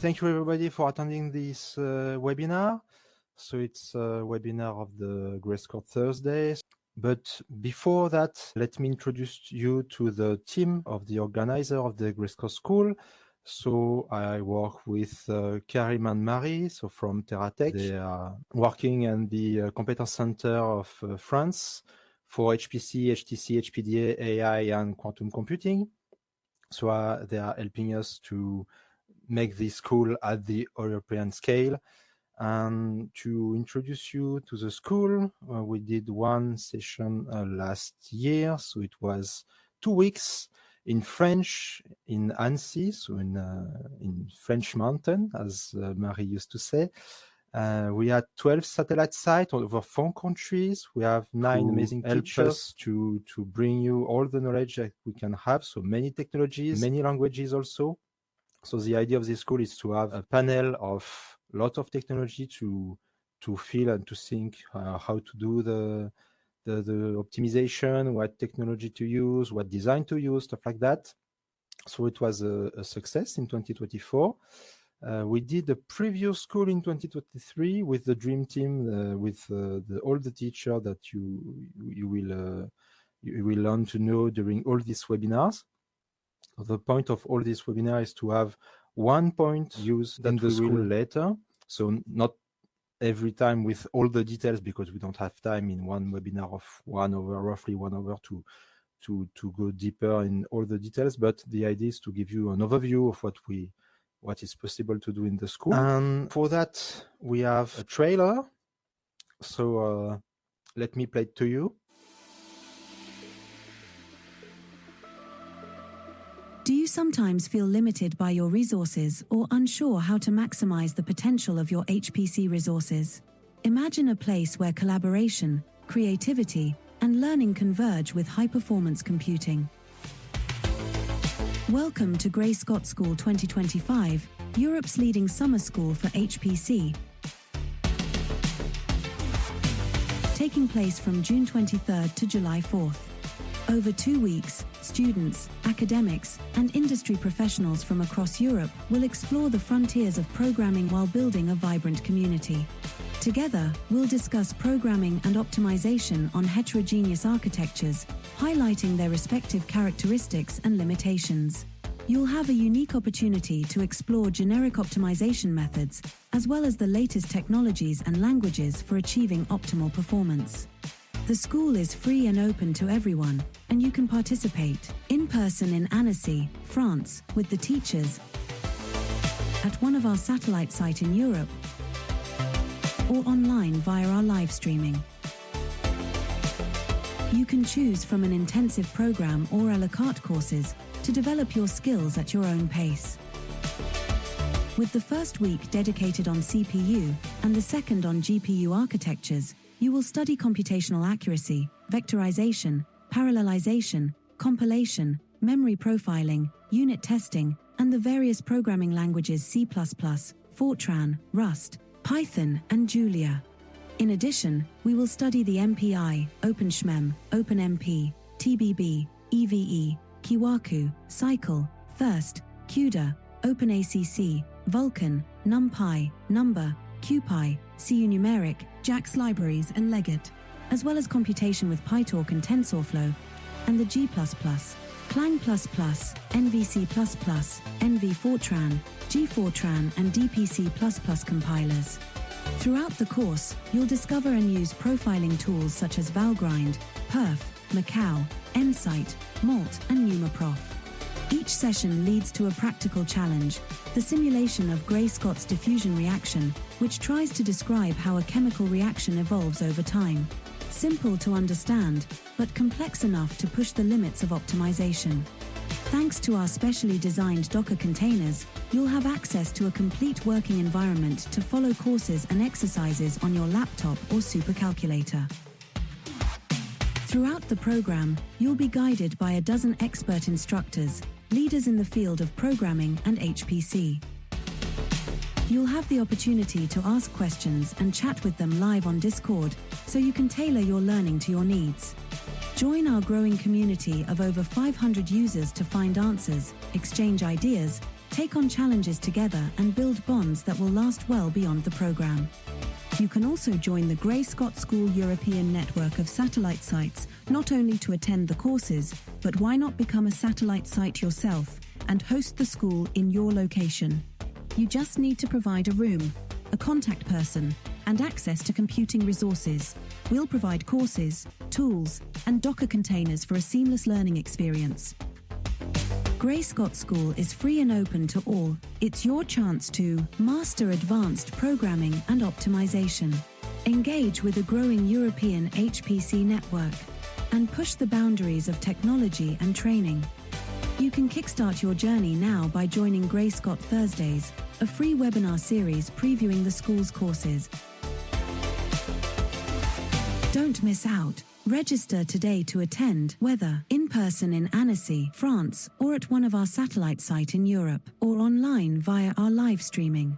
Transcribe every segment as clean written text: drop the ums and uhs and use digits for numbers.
Thank you everybody for attending this webinar. So it's a webinar of the Grayscott Thursdays. But before that, let me introduce you to the team of the organizer of the Grayscott School. So I work with Karim and Marie, so from Terratech. They are working in the Competence Center of France for HPC, HTC, HPDA, AI, and quantum computing. So they are helping us to make this school at the European scale. And to introduce you to the school, we did one session last year. So it was 2 weeks in French, in Annecy, so in French mountain, as Marie used to say. We had 12 satellite sites over 4 countries. We have 9 amazing teachers to bring you all the knowledge that we can have. So many technologies, many languages also. So the idea of this school is to have a panel of a lot of technology to feel and to think how to do the optimization, what technology to use, what design to use, stuff like that. So it was a success in 2024. We did a previous school in 2023 with the dream team, with all the teachers that you will learn to know during all these webinars. The point of all this webinar is to have one point used in the school later. So not every time with all the details, because we don't have time in one webinar of roughly 1 hour to go deeper in all the details. But the idea is to give you an overview of what is possible to do in the school. And for that, we have a trailer. So let me play it to you. Do you sometimes feel limited by your resources or unsure how to maximize the potential of your HPC resources? Imagine a place where collaboration, creativity, and learning converge with high-performance computing. Welcome to Grayscott School 2025, Europe's leading summer school for HPC. Taking place from June 23rd to July 4th. Over 2 weeks, students, academics, and industry professionals from across Europe will explore the frontiers of programming while building a vibrant community. Together, we'll discuss programming and optimization on heterogeneous architectures, highlighting their respective characteristics and limitations. You'll have a unique opportunity to explore generic optimization methods, as well as the latest technologies and languages for achieving optimal performance. The school is free and open to everyone, and you can participate in person in Annecy, France, with the teachers, at one of our satellite sites in Europe, or online via our live streaming. You can choose from an intensive program or a la carte courses to develop your skills at your own pace. With the first week dedicated on CPU and the second on GPU architectures, you will study computational accuracy, vectorization, parallelization, compilation, memory profiling, unit testing, and the various programming languages C++, Fortran, Rust, Python, and Julia. In addition, we will study the MPI, OpenSHMEM, OpenMP, TBB, EVE, Kiwaku, Sycl, Thirst, CUDA, OpenACC, Vulkan, NumPy, Number, QPy, CUNumeric, JAX libraries, and Legit, as well as computation with PyTorch and TensorFlow, and the G++, Clang++, NVC++, NV Fortran, G-Fortran, and DPC++ compilers. Throughout the course, you'll discover and use profiling tools such as Valgrind, Perf, Macau, Nsight, Malt, and NumaProf. Each session leads to a practical challenge, the simulation of Grayscott's diffusion reaction, which tries to describe how a chemical reaction evolves over time. Simple to understand, but complex enough to push the limits of optimization. Thanks to our specially designed Docker containers, you'll have access to a complete working environment to follow courses and exercises on your laptop or supercalculator. Throughout the program, you'll be guided by a dozen expert instructors, leaders in the field of programming and HPC. You'll have the opportunity to ask questions and chat with them live on Discord, so you can tailor your learning to your needs. Join our growing community of over 500 users to find answers, exchange ideas, Take on challenges together and build bonds that will last well beyond the program. You can also join the Grey Scott School European network of satellite sites, not only to attend the courses, but why not become a satellite site yourself and host the school in your location? You just need to provide a room, a contact person, and access to computing resources. We'll provide courses, tools, and Docker containers for a seamless learning experience. Grey Scott School is free and open to all. It's your chance to master advanced programming and optimization, engage with a growing European HPC network, and push the boundaries of technology and training. You can kickstart your journey now by joining Grey Scott Thursdays, a free webinar series previewing the school's courses. Don't miss out. Register today to attend, whether in person in Annecy, France, or at one of our satellite sites in Europe, or online via our live streaming.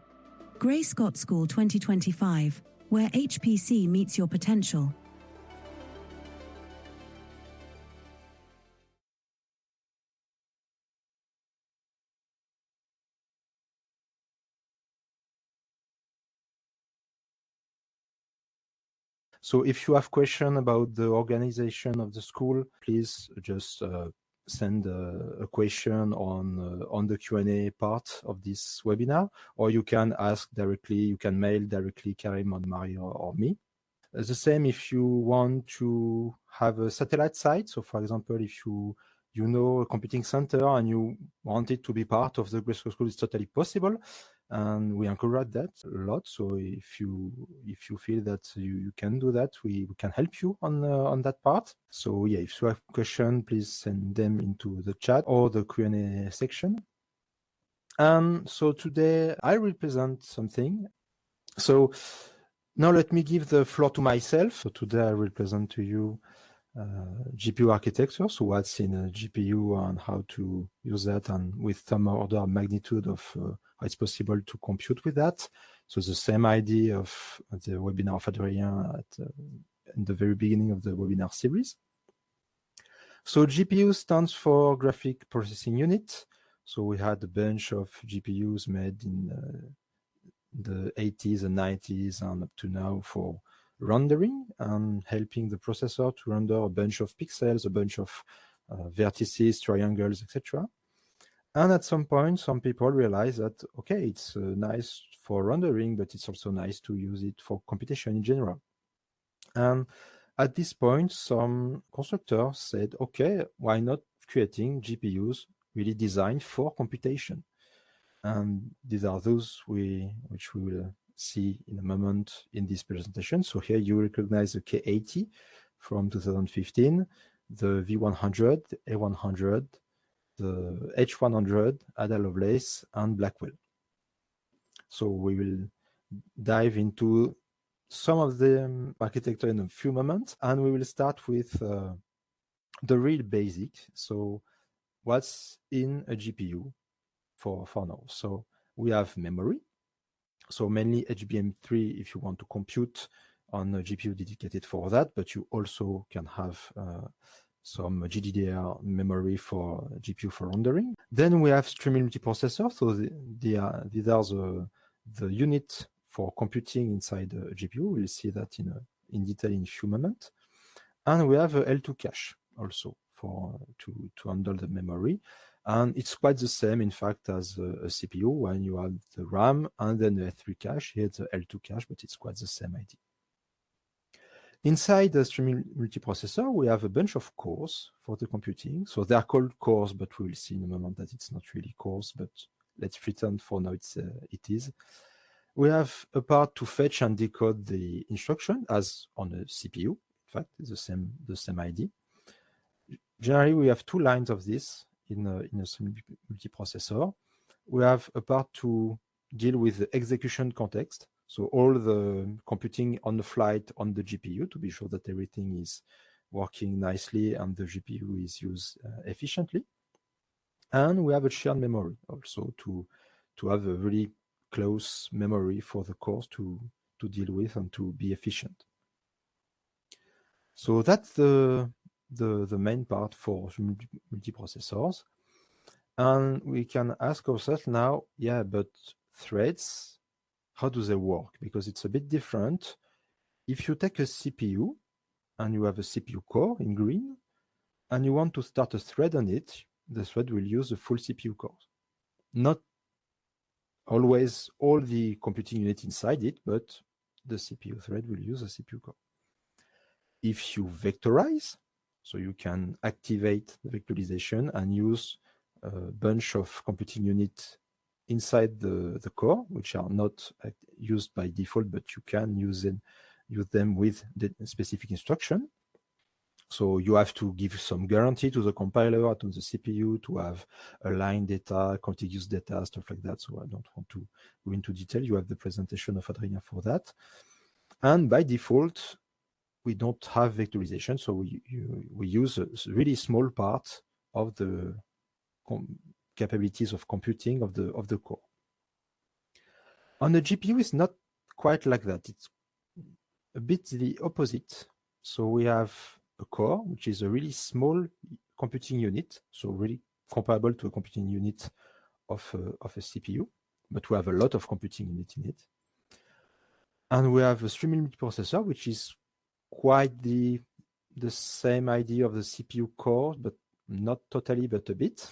Grey Scott School 2025, where HPC meets your potential. So if you have questions about the organization of the school, please just send a question on the Q&A part of this webinar, or you can ask directly, you can mail directly Karim on Mario or me. The same if you want to have a satellite site. So for example, if you know a computing center and you want it to be part of the Grey Scott School, it's totally possible. And we encourage that a lot. So if you feel that you can do that, we can help you on that part. So yeah, if you have questions, please send them into the chat or the Q&A section. So today I will present something. So now let me give the floor to myself. So today I will present to you GPU architecture, so what's in a GPU and how to use that, and with some order of magnitude of how it's possible to compute with that. So the same idea of the webinar of Adrien in the very beginning of the webinar series. So GPU stands for Graphic Processing Unit. So we had a bunch of GPUs made in the 80s and 90s and up to now for rendering and helping the processor to render a bunch of pixels, a bunch of vertices, triangles, etc. And at some point, some people realize that, okay, it's nice for rendering, but it's also nice to use it for computation in general. And at this point, some constructors said, okay, why not creating GPUs really designed for computation? And these are those which we will see in a moment in this presentation. So here you recognize the K80 from 2015, the V100, the A100, the H100, Ada Lovelace, and Blackwell. So we will dive into some of the architecture in a few moments, and we will start with the real basic. So what's in a GPU for now? So we have memory. So mainly HBM3 if you want to compute on a GPU dedicated for that, but you also can have some GDDR memory for GPU for rendering. Then we have streaming multiprocessor. So these are the unit for computing inside a GPU. We'll see that in detail in a few moments. And we have a L2 cache also for to handle the memory. And it's quite the same, in fact, as a CPU when you have the RAM and then the S3 cache. Here it's the L2 cache, but it's quite the same idea. Inside the streaming multiprocessor, we have a bunch of cores for the computing. So they are called cores, but we will see in a moment that it's not really cores, but let's pretend for now it is. We have a part to fetch and decode the instruction as on a CPU. In fact, it's the same idea. Generally, we have two lines of this in a multiprocessor. We have a part to deal with the execution context. So all the computing on the flight on the GPU to be sure that everything is working nicely and the GPU is used efficiently. And we have a shared memory also to have a really close memory for the cores to deal with and to be efficient. So that's the main part for multiprocessors. And we can ask ourselves now, yeah, but threads, how do they work? Because it's a bit different. If you take a CPU and you have a CPU core in green, and you want to start a thread on it, the thread will use the full CPU core. Not always all the computing unit inside it, but the CPU thread will use a CPU core. If you vectorize, so you can activate the vectorization and use a bunch of computing units inside the core, which are not used by default, but you can use them with the specific instruction. So you have to give some guarantee to the compiler, to the CPU, to have aligned data, contiguous data, stuff like that. So I don't want to go into detail. You have the presentation of Adrien for that. And by default, we don't have vectorization, so we use a really small part of the capabilities of computing of the core. On the GPU, it's not quite like that. It's a bit the opposite. So we have a core, which is a really small computing unit, so really comparable to a computing unit of a CPU, but we have a lot of computing unit in it. And we have a streaming processor, which is quite the same idea of the CPU core, but not totally, but a bit.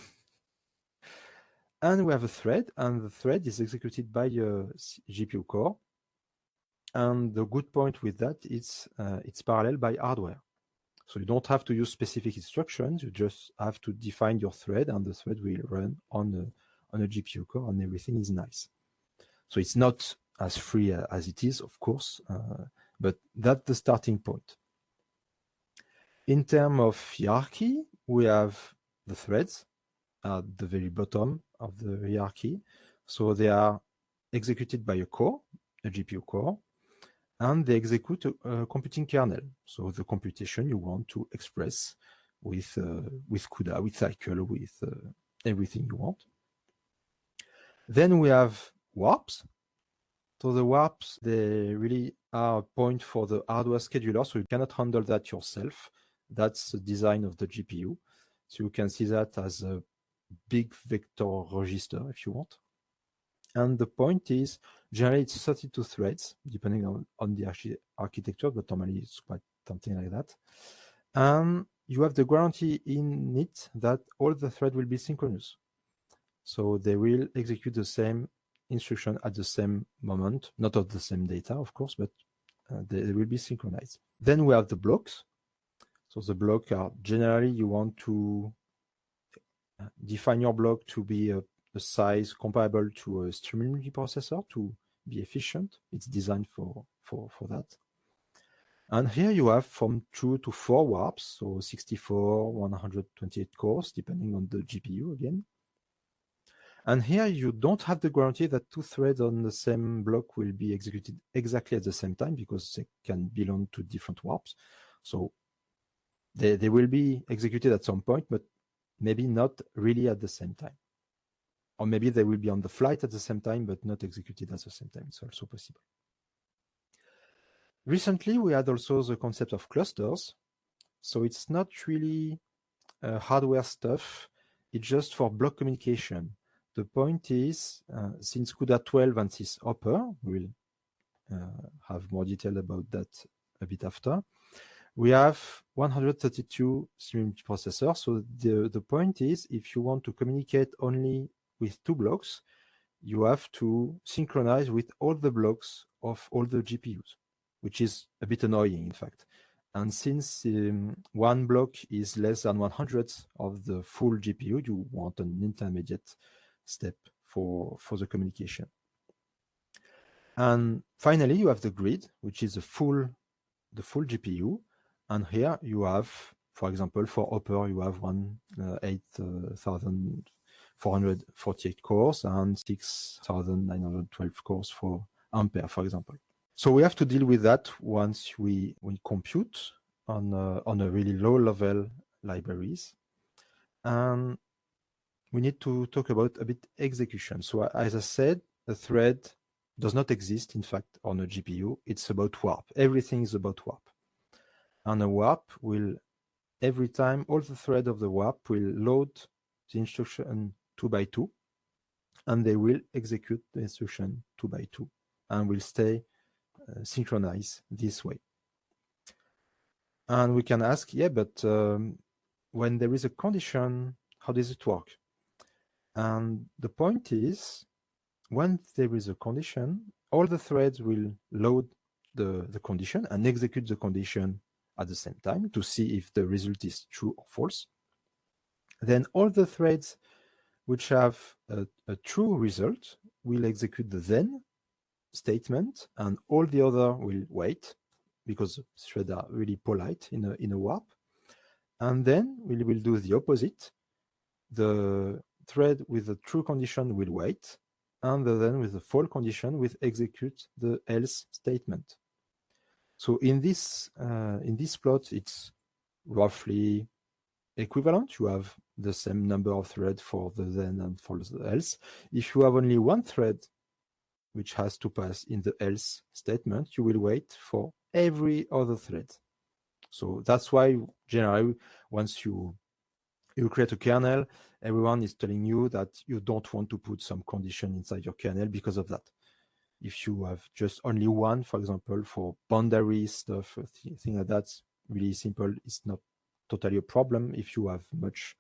And we have a thread, and the thread is executed by a GPU core. And the good point with that is it's parallel by hardware. So you don't have to use specific instructions. You just have to define your thread, and the thread will run on a GPU core, and everything is nice. So it's not as free as it is, of course, but that's the starting point. In terms of hierarchy, we have the threads at the very bottom of the hierarchy. So they are executed by a core, a GPU core, and they execute a computing kernel. So the computation you want to express with CUDA, with Sycl, with everything you want. Then we have warps. So the warps, they really are a point for the hardware scheduler, so you cannot handle that yourself. That's the design of the GPU. So you can see that as a big vector register if you want. And the point is, generally it's 32 threads, depending on the architecture, but normally it's quite something like that. And you have the guarantee in it that all the threads will be synchronous. So they will execute the same instruction at the same moment, not of the same data, of course, but they will be synchronized. Then we have the blocks. So the blocks are generally you want to define your block to be a size comparable to a streaming multiprocessor to be efficient. It's designed for that. And here you have from 2 to 4 warps, so 64, 128 cores, depending on the GPU again. And here you don't have the guarantee that 2 threads on the same block will be executed exactly at the same time because they can belong to different warps. So they will be executed at some point, but maybe not really at the same time. Or maybe they will be on the flight at the same time, but not executed at the same time. It's also possible. Recently, we had also the concept of clusters. So it's not really hardware stuff. It's just for block communication. The point is, since CUDA 12 and this Hopper, we'll have more detail about that a bit after, we have 132 streaming processors. So the point is, if you want to communicate only with 2 blocks, you have to synchronize with all the blocks of all the GPUs, which is a bit annoying, in fact. And since one block is less than 100th of the full GPU, you want an intermediate step for the communication. And finally, you have the grid, which is the full GPU. And here you have, for example, for Hopper, you have 8,448 cores and 6,912 cores for Ampere, for example. So we have to deal with that once we compute on a really low level libraries. And we need to talk about a bit execution. So as I said, a thread does not exist, in fact, on a GPU. It's about warp. Everything is about warp. And a warp will, every time, all the thread of the warp will load the instruction 2 by 2, and they will execute the instruction 2 by 2 and will stay synchronized this way. And we can ask, yeah, but when there is a condition, how does it work? And the point is, when there is a condition, all the threads will load the condition and execute the condition at the same time to see if the result is true or false. Then all the threads which have a true result will execute the then statement, and all the other will wait, because threads are really polite in a warp. And then we will do the opposite. The thread with the true condition will wait, and then with the false condition will execute the else statement. So in this plot, it's roughly equivalent. You have the same number of threads for the then and for the else. If you have only one thread which has to pass in the else statement, you will wait for every other thread. So that's why generally once you create a kernel, everyone is telling you that you don't want to put some condition inside your kernel because of that. If you have just only one, for example, for boundary stuff, thing like that, really simple, it's not totally a problem. If you have much,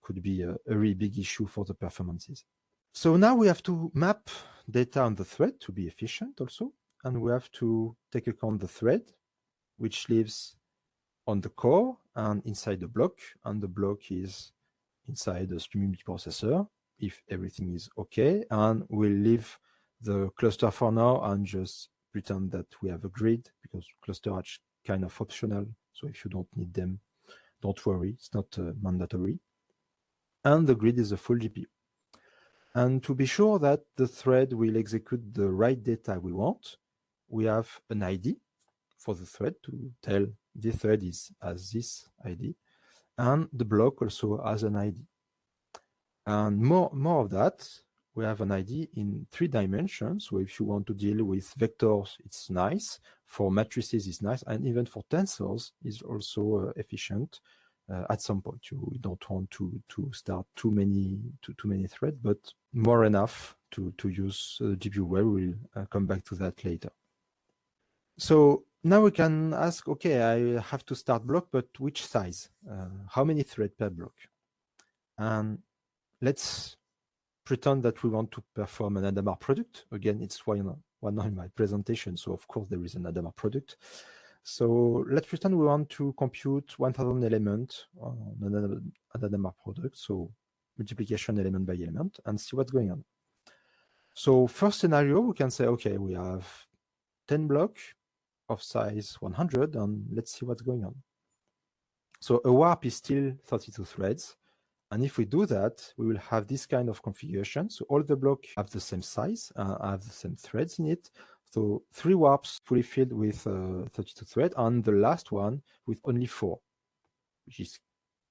could be a really big issue for the performances. So now we have to map data on the thread to be efficient also, and we have to take account the thread which lives on the core and inside the block, and the block is inside the streaming processor if everything is okay, and we'll leave the cluster for now and just pretend that we have a grid, because cluster are kind of optional, so if you don't need them, don't worry, it's not mandatory. And the grid is a full GPU. And to be sure that the thread will execute the right data we want, we have an ID for the thread to tell this thread has this ID, and the block also has an ID. And more of that, we have an ID in 3 dimensions. So if you want to deal with vectors, it's nice. For matrices, it's nice. And even for tensors, is also efficient. At some point, you don't want to start too many threads, but more enough to use GPU well. We'll come back to that later. So now we can ask, okay, I have to start block, but which size? How many threads per block? And let's pretend that we want to perform an Adamar product. Again, it's one in my presentation, so of course there is an Adamar product. So let's pretend we want to compute 1000 elements on an Adamar product, so multiplication element by element, and see what's going on. So first scenario, we can say, okay, we have 10 blocks of size 100, and let's see what's going on. So a warp is still 32 threads. And if we do that, we will have this kind of configuration. So all the blocks have the same size, have the same threads in it. So 3 warps fully filled with 32 threads, and the last one with only 4, which is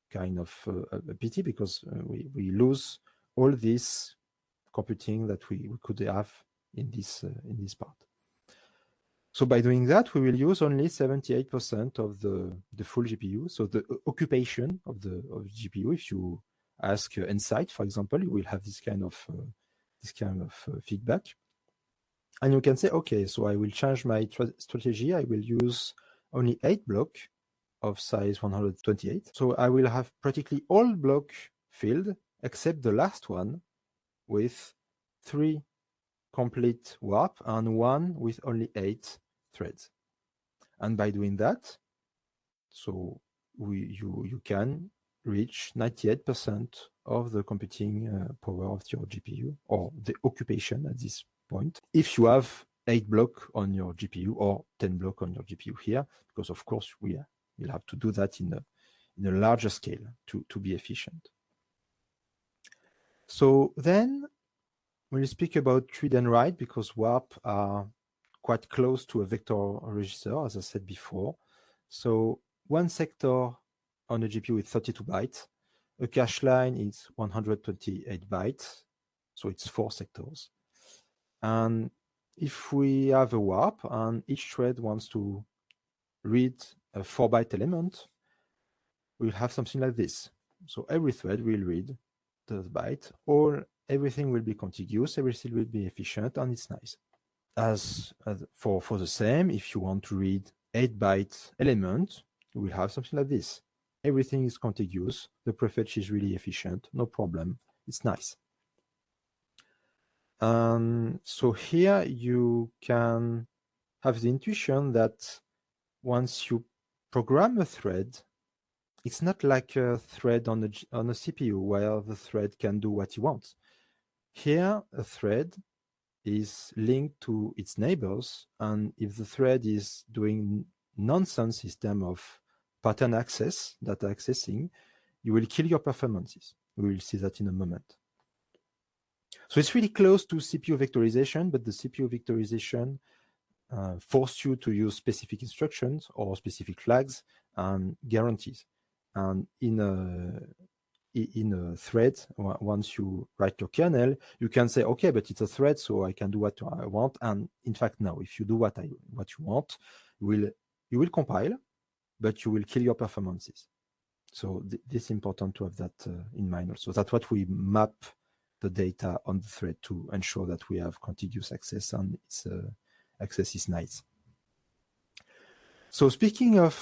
kind of a pity, because we lose all this computing that we could have in this part. So by doing that, we will use only 78% of the full GPU. So the occupation of the GPU, if you ask Insight, for example, you will have this kind of feedback. And you can say, okay, so I will change my strategy. I will use only 8 blocks of size 128. So I will have practically all blocks filled except the last one with 3 complete warp and 1 with only 8 threads. And by doing that, so you can reach 98% of the computing power of your GPU, or the occupation at this point, if you have 8 blocks on your GPU or 10 blocks on your GPU here, because of course we'll have to do that in a larger scale to be efficient. So then we'll speak about read and write, because warp are quite close to a vector register, as I said before. So one sector on a GPU is 32 bytes. A cache line is 128 bytes. So it's 4 sectors. And if we have a warp and each thread wants to read a 4-byte element, we'll have something like this. So every thread will read the byte, everything will be contiguous, everything will be efficient, and it's nice. As for the same, if you want to read 8-byte element, you will have something like this. Everything is contiguous, the prefetch is really efficient, no problem, it's nice. So here you can have the intuition that once you program a thread, it's not like a thread on a CPU where the thread can do what you want. Here, a thread is linked to its neighbors, and if the thread is doing nonsense system of pattern access, data accessing, you will kill your performances. We will see that in a moment. So it's really close to CPU vectorization, but the CPU vectorization force you to use specific instructions or specific flags and guarantees. And in a thread, once you write your kernel, you can say, okay, but it's a thread, so I can do what I want. And in fact, no, if you do what you want, you will compile, but you will kill your performances. So this is important to have that in mind also. That's what we map the data on the thread to ensure that we have contiguous access and its access is nice. So speaking of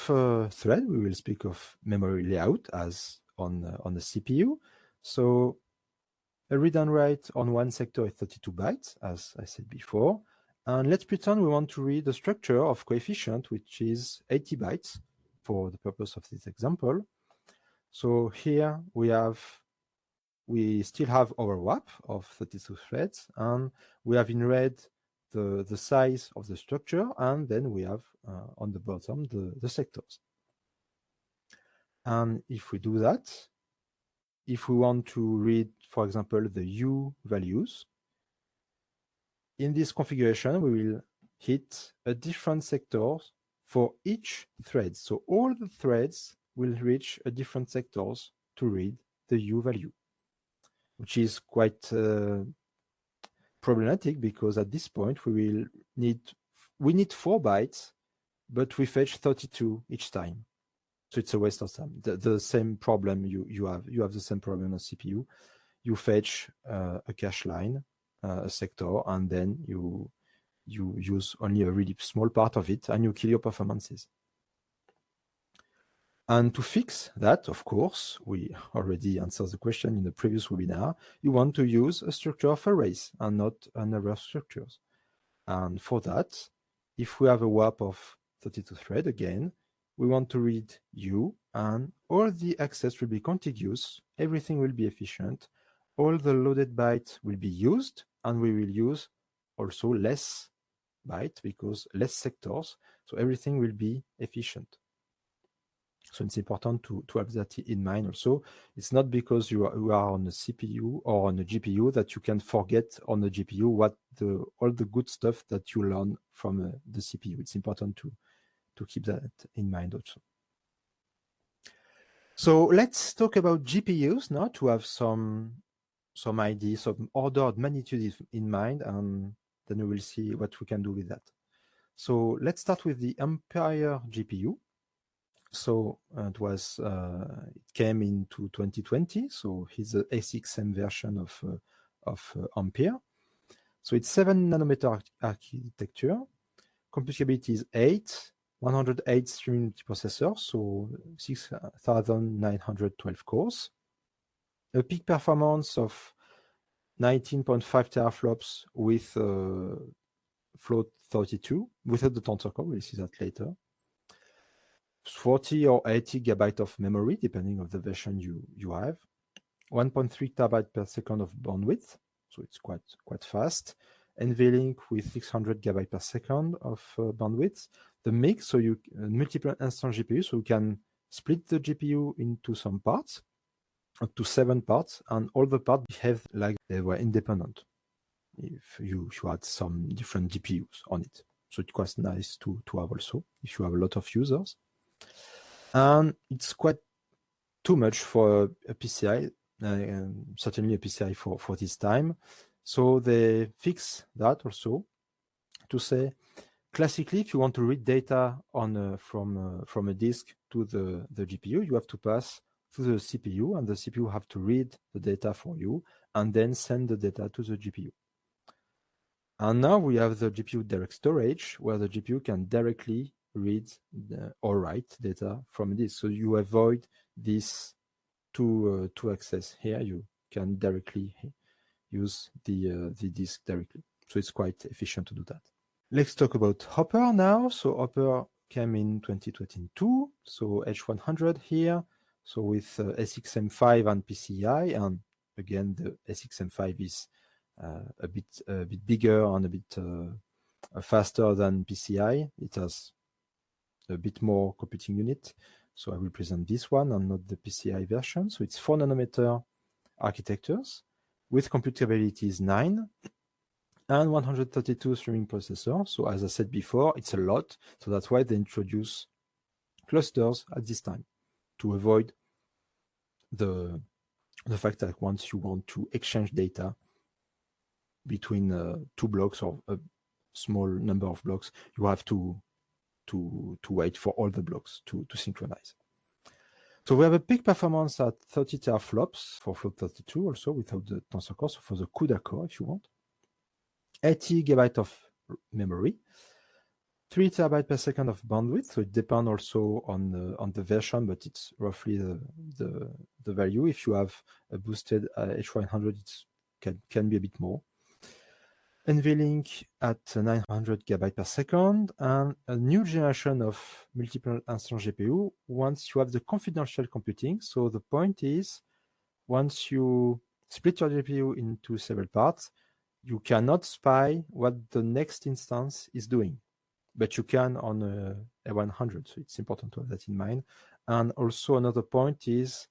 thread, we will speak of memory layout as on the CPU. So a read and write on one sector is 32 bytes, as I said before. And let's pretend we want to read the structure of coefficient, which is 80 bytes for the purpose of this example. So here we still have our WAP of 32 threads, and we have in red the size of the structure, and then we have on the bottom the sectors. And if we do that, if we want to read, for example, the U values, in this configuration, we will hit a different sector for each thread. So all the threads will reach a different sectors to read the U value, which is quite problematic because at this point we need 4 bytes, but we fetch 32 each time. So it's a waste of time. The same problem you have the same problem on CPU. You fetch a cache line, a sector, and then you use only a really small part of it, and you kill your performances. And to fix that, of course, we already answered the question in the previous webinar. You want to use a structure of arrays and not a number of structures. And for that, if we have a WAP of 32 thread, again, we want to read U, and all the access will be contiguous, everything will be efficient, all the loaded bytes will be used, and we will use also less bytes because less sectors, so everything will be efficient. So it's important to have that in mind also. It's not because you are on a CPU or on a GPU that you can forget on the GPU all the good stuff that you learn from the CPU. It's important to keep that in mind also. So let's talk about GPUs now to have some ideas, some order of magnitude in mind, and then we will see what we can do with that. So let's start with the Ampere GPU. So it came into 2020. So here's the A6M version of Ampere. So it's 7 nanometer architecture. Compute capability is 8, 108 streaming processors, so 6,912 cores. A peak performance of 19.5 teraflops with float 32 without the tensor core. We'll see that later. 40 or 80 gigabytes of memory, depending on the version you have. 1.3 terabytes per second of bandwidth, so it's quite fast. NVLink with 600 gigabytes per second of bandwidth. The mix, so you multiple instance GPU, so you can split the GPU into some parts, up to 7 parts, and all the parts behave like they were independent if you had some different GPUs on it. So it's quite nice to have also if you have a lot of users. And it's quite too much for a PCI, certainly a PCI for this time. So they fix that also to say, classically, if you want to read data on from a disk to the GPU, you have to pass to the CPU, and the CPU have to read the data for you and then send the data to the GPU. And now we have the GPU direct storage, where the GPU can directly read or write data from this. So you avoid this two access. Here you can directly use the disk directly. So it's quite efficient to do that. Let's talk about Hopper now. So Hopper came in 2022. So H100 here. So with SXM5 and PCI, and again the SXM5 is a bit bigger and a bit faster than PCI. It has a bit more computing unit. So I will present this one and not the PCI version. So it's 4 nanometer architectures with compute capabilities 9 and 132 streaming processors. So as I said before, it's a lot. So that's why they introduce clusters at this time to avoid the fact that once you want to exchange data between 2 blocks or a small number of blocks, you have to wait for all the blocks to synchronize. So we have a peak performance at 30 teraflops for float 32 also without the tensor core, so for the CUDA core if you want. 80 gigabytes of memory, 3 terabytes per second of bandwidth, so it depends also on the version, but it's roughly the value. If you have a boosted H100, it can be a bit more. NVLink at 900 gigabytes per second, and a new generation of multiple instance GPU once you have the confidential computing. So the point is, once you split your GPU into several parts, you cannot spy what the next instance is doing, but you can on a 100. So it's important to have that in mind. And also another point is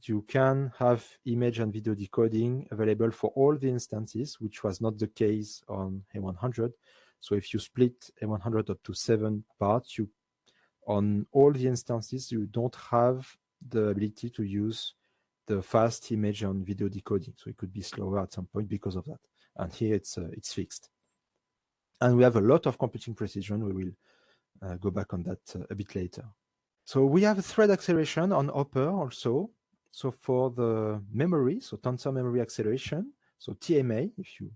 you can have image and video decoding available for all the instances, which was not the case on A100. So if you split A100 up to 7 parts, on all the instances, you don't have the ability to use the fast image and video decoding. So it could be slower at some point because of that. And here it's fixed. And we have a lot of computing precision. We will go back on that a bit later. So we have thread acceleration on Hopper also. So for the memory, so tensor memory acceleration, so TMA, if you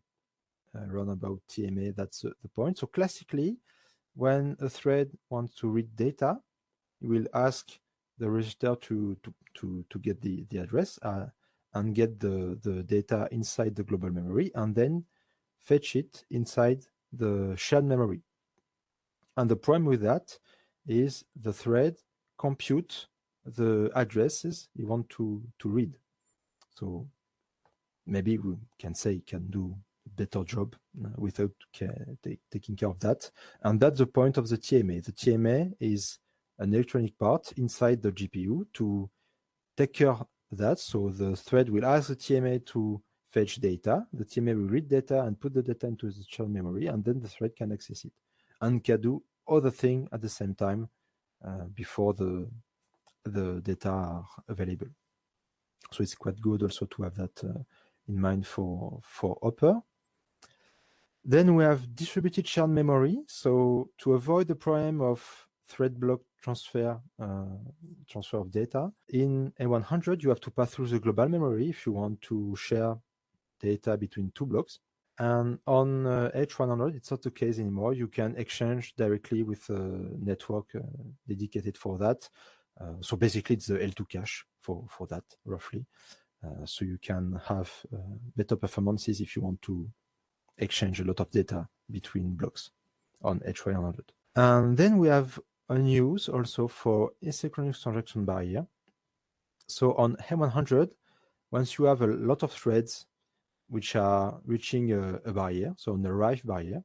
learn about TMA, that's the point. So classically, when a thread wants to read data, it will ask the register to get the address and get the data inside the global memory, and then fetch it inside the shared memory. And the problem with that is the thread compute the addresses you want to read. So maybe we can say it can do a better job without taking care of that. And that's the point of the TMA. The TMA is an electronic part inside the GPU to take care of that. So the thread will ask the TMA to fetch data. The TMA will read data and put the data into the shared memory, and then the thread can access it and can do other things at the same time before the data are available. So it's quite good also to have that in mind for Hopper. Then we have distributed shared memory. So to avoid the problem of thread block transfer of data, in A100 you have to pass through the global memory if you want to share data between 2 blocks. And on H100, it's not the case anymore. You can exchange directly with a network dedicated for that. So basically, it's the L2 cache for that, roughly. So you can have better performances if you want to exchange a lot of data between blocks on H100. And then we have a news also for asynchronous transaction barrier. So on A100, once you have a lot of threads which are reaching a barrier, so an arrive barrier,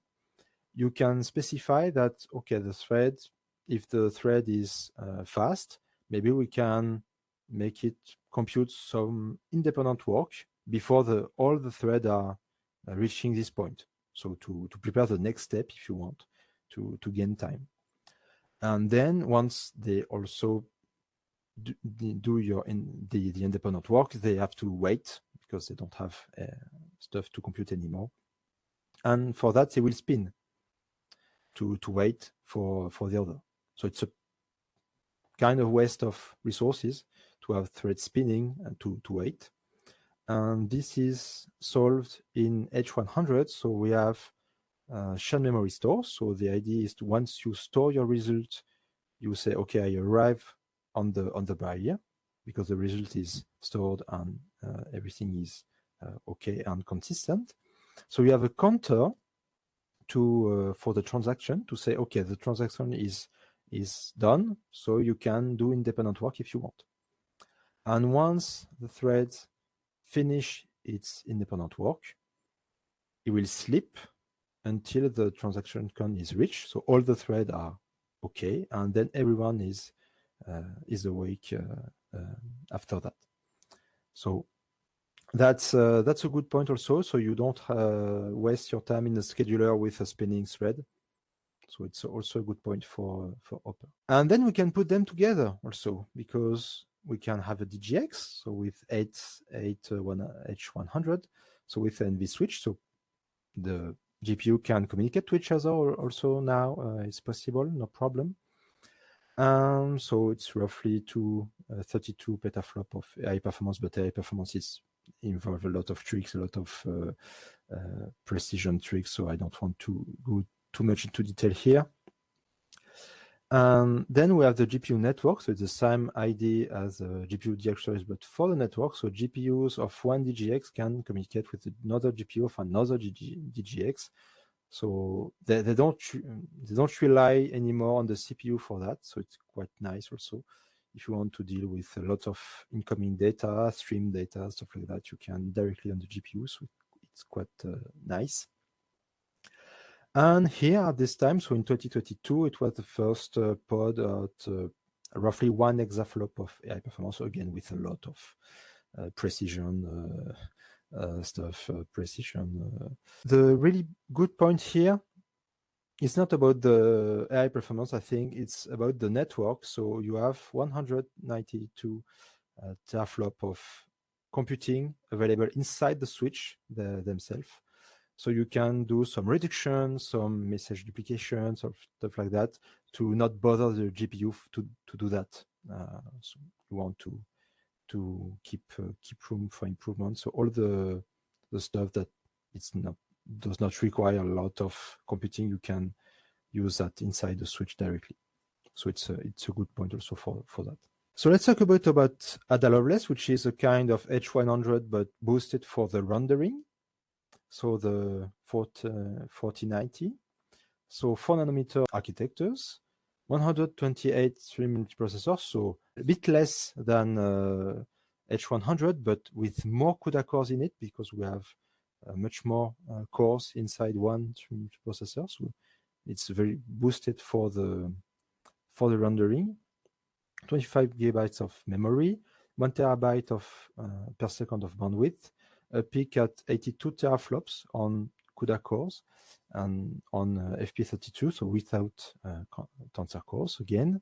you can specify that, okay, the thread, if the thread is fast, maybe we can make it compute some independent work before all the threads are reaching this point. So to prepare the next step, if you want, to gain time. And then once they also do the independent work, they have to wait because they don't have stuff to compute anymore. And for that, they will spin to wait for the other. So it's a kind of waste of resources to have threads spinning and to wait. And this is solved in H100. So we have shared memory store. So the idea is to, once you store your result, you say, okay, I arrive on the barrier because the result is stored and everything is okay and consistent. So you have a counter to for the transaction to say, okay, the transaction is done, so you can do independent work if you want. And once the thread finish its independent work, it will sleep until the transaction count is reached. So all the threads are okay, and then everyone is awake after that. So that's a good point also. So you don't waste your time in the scheduler with a spinning thread. So it's also a good point for Hopper. And then we can put them together also, because we can have a DGX, so with H100, so with an NV switch, so the GPU can communicate to each other also now. It's possible, no problem. So it's roughly 32 petaflop of AI performance, but AI performance is involve a lot of tricks, a lot of precision tricks, so I don't want to go too much into detail here. Then we have the GPU network, so it's the same idea as GPU DGX, but for the network. So GPUs of one DGX can communicate with another GPU of another DGX. So they don't rely anymore on the CPU for that. So it's quite nice also. If you want to deal with a lot of incoming data, stream data, stuff like that, you can directly on the GPU. So it's quite nice. And here at this time, so in 2022, it was the first pod at roughly 1 exaflop of AI performance. So again, with a lot of precision stuff, precision. The really good point here is not about the AI performance. I think it's about the network. So you have 192 teraflop of computing available inside the switch themselves. So you can do some reduction, some message duplications, or stuff like that, to not bother the GPU to do that. So you want to keep room for improvement. So all the stuff that does not require a lot of computing, you can use that inside the switch directly. So it's a good point also for that. So let's talk about Ada Lovelace, which is a kind of H100 but boosted for the rendering. So the 4090. So 4 nanometer architectures, 128 3 multiprocessors, so a bit less than H100, but with more CUDA cores in it, because we have much more cores inside one 3 multiprocessor. So it's very boosted for the rendering. 25 gigabytes of memory, 1 terabyte per second of bandwidth, a peak at 82 teraflops on CUDA cores and on FP32, so without tensor cores again.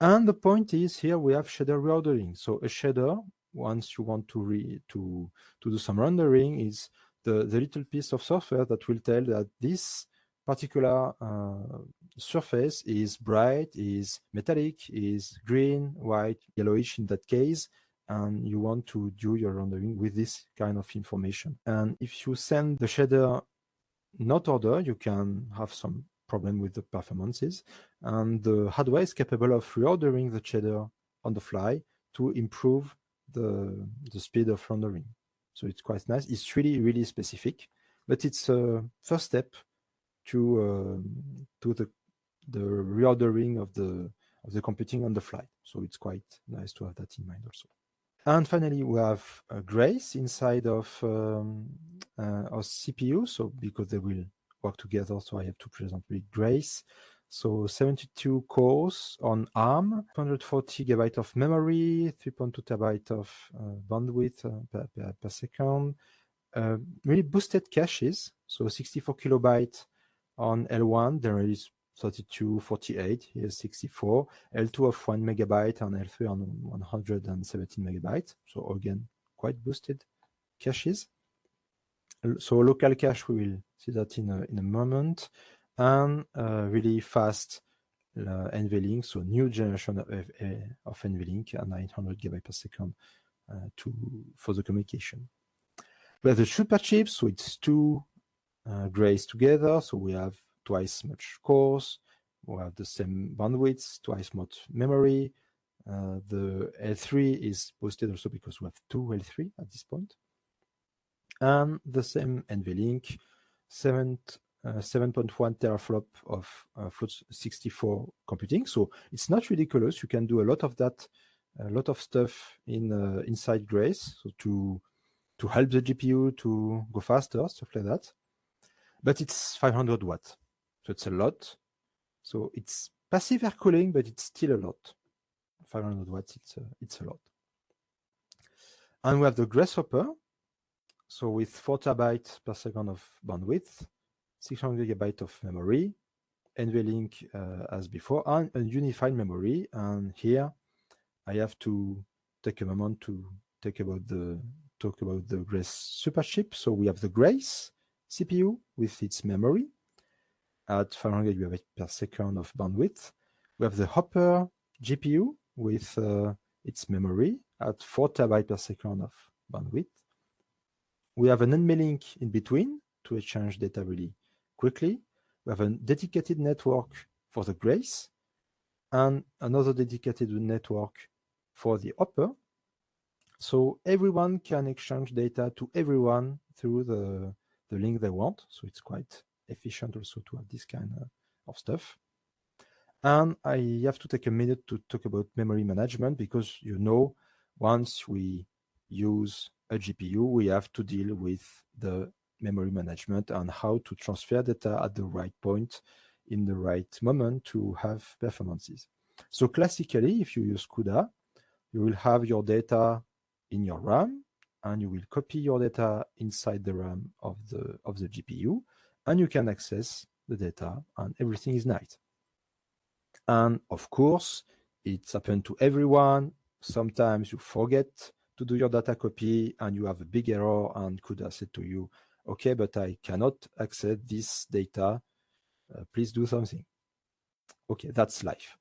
And the point is, here we have shader reordering. So a shader, once you want to do some rendering, is the little piece of software that will tell that this particular surface is bright, is metallic, is green, white, yellowish in that case, and you want to do your rendering with this kind of information. And if you send the shader not order, you can have some problem with the performances. And the hardware is capable of reordering the shader on the fly to improve the speed of rendering. So it's quite nice. It's really, really specific, but it's a first step to the reordering of the computing on the fly. So it's quite nice to have that in mind also. And finally, we have Grace inside of our CPU. So because they will work together, so I have to present with Grace. So 72 cores on ARM, 240 gigabyte of memory, 3.2 terabyte of bandwidth per second. Really boosted caches. So 64 kilobyte on L1. There is 32, 48, here's 64, L2 of 1 megabyte and L3 on 117 megabytes. So again, quite boosted caches. So local cache, we will see that in a moment, and really fast NVLink, so new generation of NVLink at 900 GB per second for the communication. We have the super chip, so it's two grays together, so we have twice much cores, we have the same bandwidth, twice much memory. The L3 is boosted also because we have two L3 at this point. And the same NVLink, 7.1 teraflop of Float64 computing. So it's not ridiculous. You can do a lot of that, a lot of stuff in inside Grace, so to help the GPU to go faster, stuff like that. But it's 500 watts, so it's a lot. So it's passive air cooling, but it's still a lot. 500 watts, it's a lot. And we have the Grasshopper, so with 4 terabytes per second of bandwidth, 600 GB of memory, NVLink as before, and a unified memory. And here I have to take a moment to talk about the Grace superchip. So we have the Grace CPU with its memory at 500 GB per second of bandwidth. We have the Hopper GPU with its memory at 4 terabytes per second of bandwidth. We have an NVLink in between to exchange data really quickly. We have a dedicated network for the Grace and another dedicated network for the Hopper. So everyone can exchange data to everyone through the link they want. So it's quite efficient also to have this kind of stuff. And I have to take a minute to talk about memory management because, you know, once we use a GPU, we have to deal with the memory management and how to transfer data at the right point in the right moment to have performances. So classically, if you use CUDA, you will have your data in your RAM and you will copy your data inside the RAM of the GPU and you can access the data and everything is nice. And of course, it's happened to everyone. Sometimes you forget to do your data copy and you have a big error and CUDA said to you, okay, but I cannot access this data. Please do something. Okay, that's life.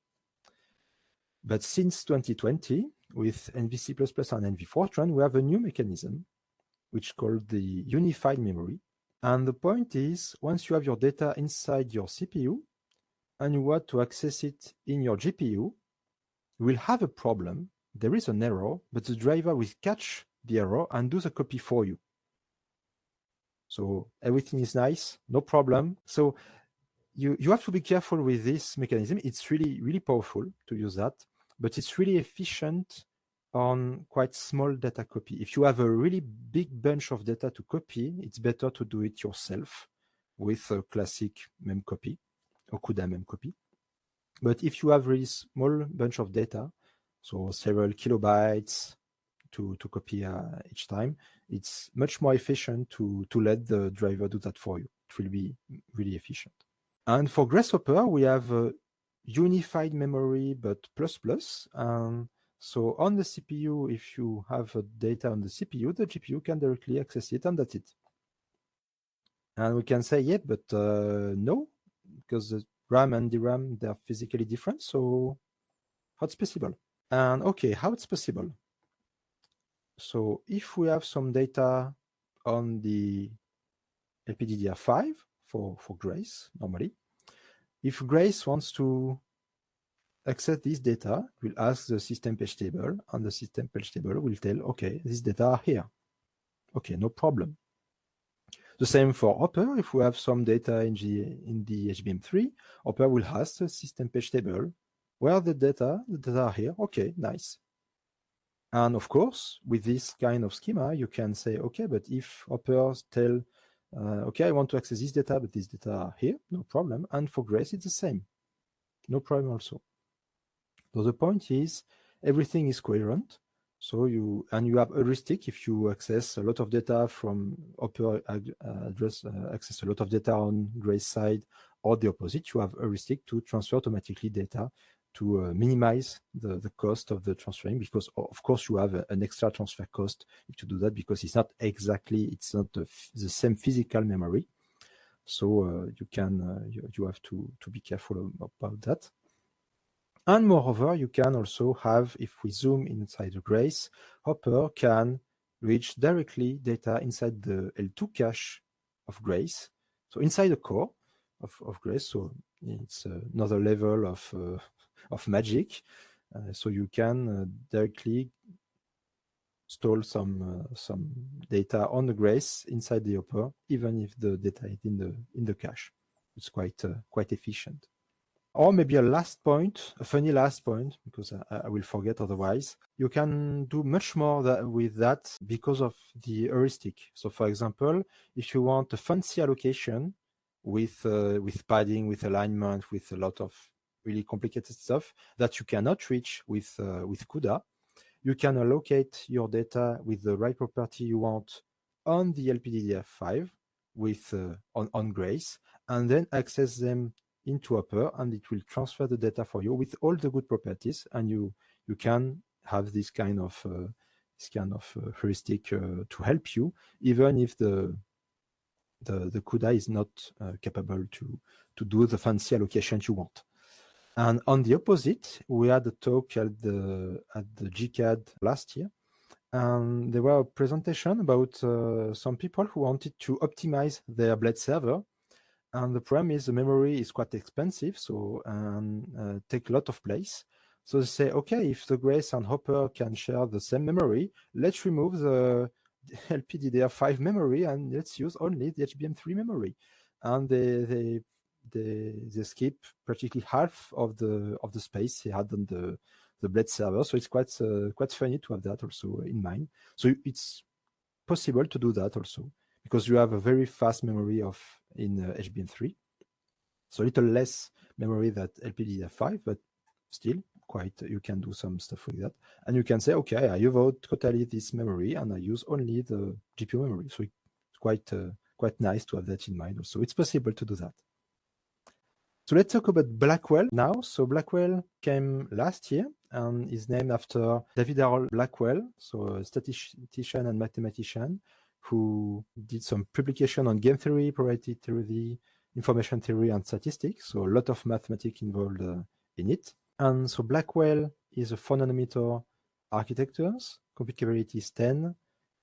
But since 2020, with NVC++ and NV Fortran, we have a new mechanism, which is called the unified memory. And the point is, once you have your data inside your CPU, and you want to access it in your GPU, you will have a problem. There is an error, but the driver will catch the error and do the copy for you. So everything is nice, no problem. So you have to be careful with this mechanism. It's really, really powerful to use that, but it's really efficient on quite small data copy. If you have a really big bunch of data to copy, it's better to do it yourself with a classic memcopy or CUDA memcopy. But if you have really small bunch of data, so several kilobytes to copy each time, it's much more efficient to let the driver do that for you. It will be really efficient. And for Grasshopper, we have a unified memory, but plus. So on the CPU, if you have data on the CPU, the GPU can directly access it, and that's it. And we can say, yeah, but no, because the RAM and DRAM, they're physically different. So how it's possible? And okay, how it's possible? So if we have some data on the LPDDR5 for Grace, normally, if Grace wants to access this data, we'll ask the system page table, and the system page table will tell, okay, this data are here. Okay, no problem. The same for Hopper. If we have some data in the HBM3, Hopper will ask the system page table, where are the data? The data are here. Okay, nice. And of course, with this kind of schema, you can say, okay, but if Hopper tell, okay, I want to access this data, but this data are here, no problem. And for Grace, it's the same. No problem also. So the point is, everything is coherent. So you have heuristic. If you access a lot of data from Hopper address, access a lot of data on Grace side, or the opposite, you have heuristic to transfer automatically data to minimize the cost of the transferring, because of course you have an extra transfer cost if you do that, because it's not the same physical memory. So you have to be careful about that. And moreover, you can also have, if we zoom inside the Grace, Hopper can reach directly data inside the L2 cache of Grace, so inside the core of Grace. So it's another level of magic. So you can directly store some data on the Grace inside the Hopper, even if the data is in the cache. It's quite efficient. Or maybe a last point, a funny last point, because I will forget otherwise. You can do much more with that because of the heuristic. So, for example, if you want a fancy allocation with padding, with alignment, with a lot of really complicated stuff that you cannot reach with CUDA, you can allocate your data with the right property you want on the LPDDR5 with on Grace, and then access them into Hopper, and it will transfer the data for you with all the good properties, and you can have this kind of heuristic to help you, even if the CUDA is not capable to do the fancy allocations you want. And on the opposite, we had a talk at the GCAD last year, and there were a presentation about some people who wanted to optimize their blade server. And the problem is the memory is quite expensive, so take a lot of place. So they say, okay, if the Grace and Hopper can share the same memory, let's remove the LPDDR5 memory and let's use only the HBM3 memory. And they skip practically half of the space he had on the blade server. So it's quite funny to have that also in mind. So it's possible to do that also, because you have a very fast memory in HBM3. So a little less memory than LPDDR5, but still you can do some stuff with that. And you can say, okay, I avoid totally this memory and I use only the GPU memory. So it's quite nice to have that in mind also. It's possible to do that. So let's talk about Blackwell now. So Blackwell came last year and is named after David Harold Blackwell, so a statistician and mathematician who did some publication on game theory, probability theory, information theory, and statistics. So a lot of mathematics involved in it. And so Blackwell is a 4-nanometer architecture. Compute capability is 10,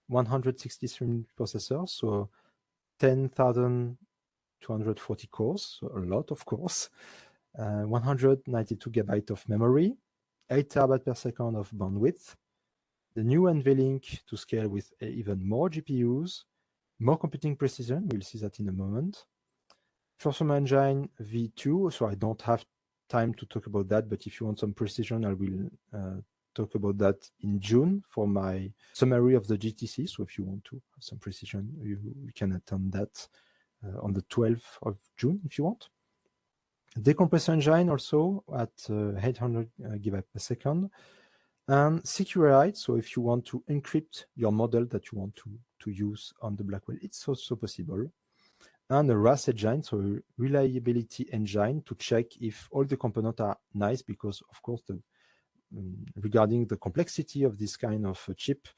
163 processors, so 10,240 cores, so a lot of cores, 192 gigabytes of memory, 8 terabytes per second of bandwidth. The new NVLink to scale with even more GPUs, more computing precision, we'll see that in a moment. Fortran engine V2, so I don't have time to talk about that, but if you want some precision, I will talk about that in June for my summary of the GTC. So if you want to have some precision, you can attend that on the 12th of June if you want. Decompressor engine also at 800 gigabytes per second. And SQLite, so if you want to encrypt your model that you want to use on the Blackwell, it's also possible. And a RAS engine, so a reliability engine to check if all the components are nice, because of course, regarding the complexity of this kind of chip,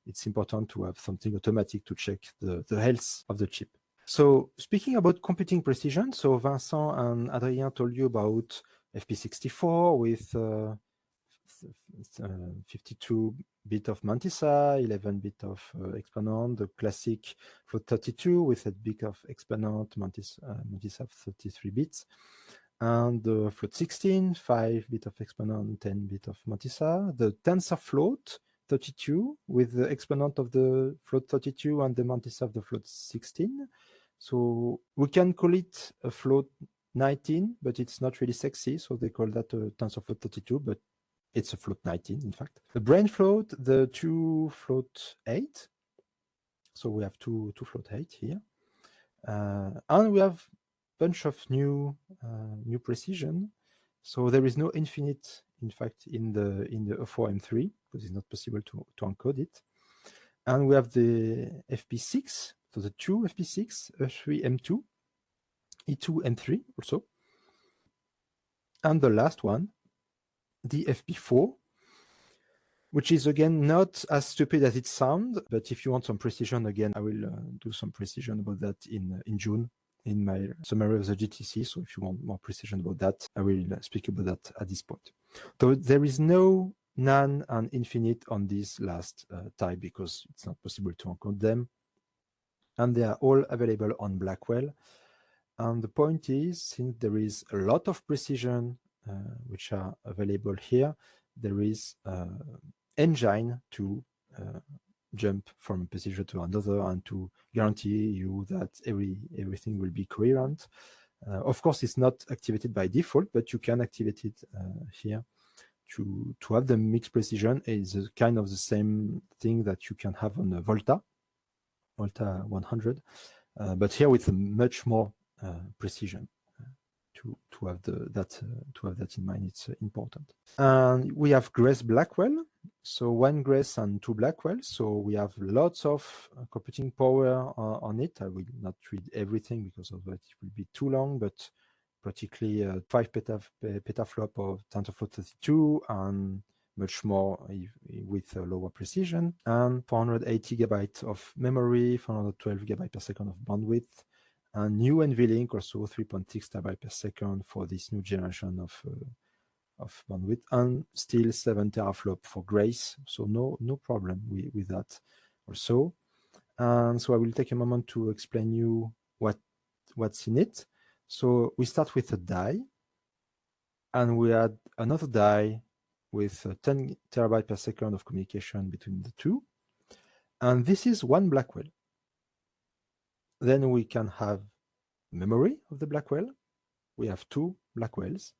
it's important to have something automatic to check the health of the chip. So speaking about computing precision, so Vincent and Adrien told you about FP64 with 52-bit of Mantissa, 11-bit of exponent, the classic float 32 with a bit of exponent, Mantissa of 33 bits, and the float 16, 5-bit of exponent, 10-bit of Mantissa, the tensor float 32 with the exponent of the float 32 and the Mantissa of the float 16. So we can call it a float 19, but it's not really sexy, so they call that a tensor float 32, but it's a float 19, in fact. The brain float, the 2 float 8. So we have two float 8 here. And we have a bunch of new precision. So there is no infinite, in fact, in the O4M3, because it's not possible to encode it. And we have the FP6, so the 2 FP6, E3M2, E2 M3 also. And the last one, the FP4, which is again not as stupid as it sounds, but if you want some precision, again, I will do some precision about that in June in my summary of the GTC. So if you want more precision about that, I will speak about that at this point. So there is no none and infinite on this last type because it's not possible to encode them. And they are all available on Blackwell. And the point is, since there is a lot of precision which are available here, there is engine to jump from a procedure to another and to guarantee you that everything will be coherent. Of course, it's not activated by default, but you can activate it here to have the mixed precision. Is kind of the same thing that you can have on a Volta 100, but here with a much more precision. To have that in mind, it's important. And we have Grace Blackwell, so one Grace and two Blackwell. So we have lots of computing power on it. I will not read everything because otherwise it will be too long, but particularly 5 petaflop of TensorFlow 32 and much more with lower precision, and 480 gigabytes of memory, 412 gigabytes per second of bandwidth, and new NVLink also 3.6 terabytes per second for this new generation of bandwidth, and still 7 teraflop for Grace. So no problem with that also. And so I will take a moment to explain you what's in it. So we start with a die, and we add another die with 10 terabytes per second of communication between the two. And this is one Blackwell. Then we can have memory of the Blackwell. We have two Blackwells.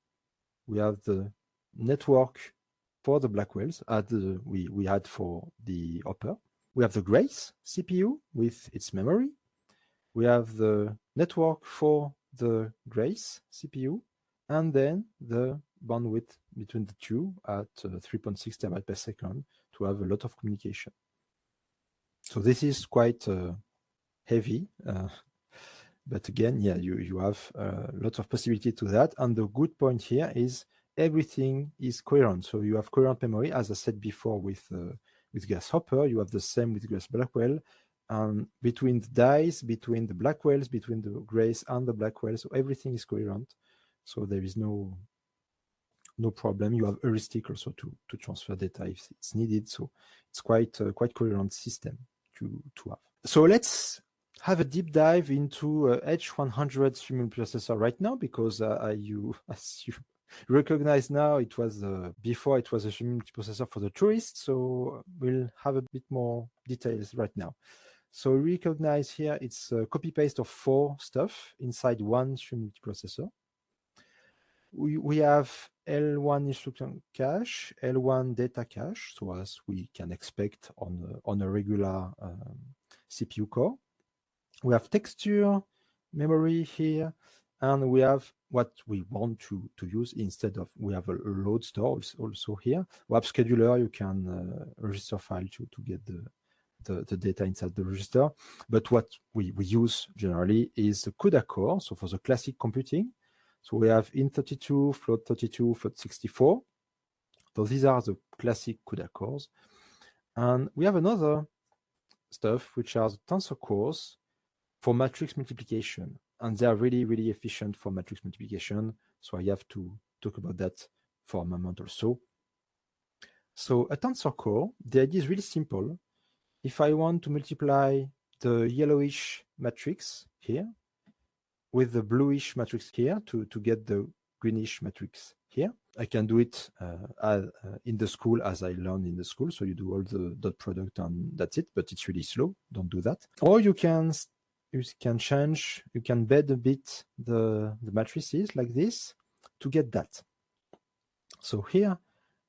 We have the network for the Blackwells we had for the Hopper. We have the Grace CPU with its memory. We have the network for the Grace CPU, and then the bandwidth between the two at 3.6 terabytes per second to have a lot of communication. So this is quite heavy, but again, yeah, you have a lot of possibility to that. And the good point here is everything is coherent. So you have coherent memory, as I said before with Grasshopper. You have the same with Grace Blackwell. Between the dies, between the Blackwells, between the Grace and the Blackwell, so everything is coherent. So there is no problem. You have heuristic also to transfer data if it's needed. So it's quite coherent system to have. So let's have a deep dive into H100 streaming processor right now, because as you recognize now, it was before it was a streaming processor for the tourists. So we'll have a bit more details right now. So recognize here it's a copy paste of 4 stuff inside one streaming processor. We have L1 instruction cache, L1 data cache, so as we can expect on a regular CPU core. We have texture memory here, and we have what we want to use instead of, we have a load store also here. We have scheduler, you can register file to get the data inside the register. But what we use generally is the CUDA core, so for the classic computing. So we have int32, float32, float64. So these are the classic CUDA cores. And we have another stuff, which are the tensor cores for matrix multiplication. And they are really, really efficient for matrix multiplication. So I have to talk about that for a moment also. So a tensor core, the idea is really simple. If I want to multiply the yellowish matrix here with the bluish matrix here to get the greenish matrix here, I can do it in the school as I learned in the school. So you do all the dot product and that's it, but it's really slow. Don't do that. Or you can change, you can bed a bit the matrices like this to get that. So here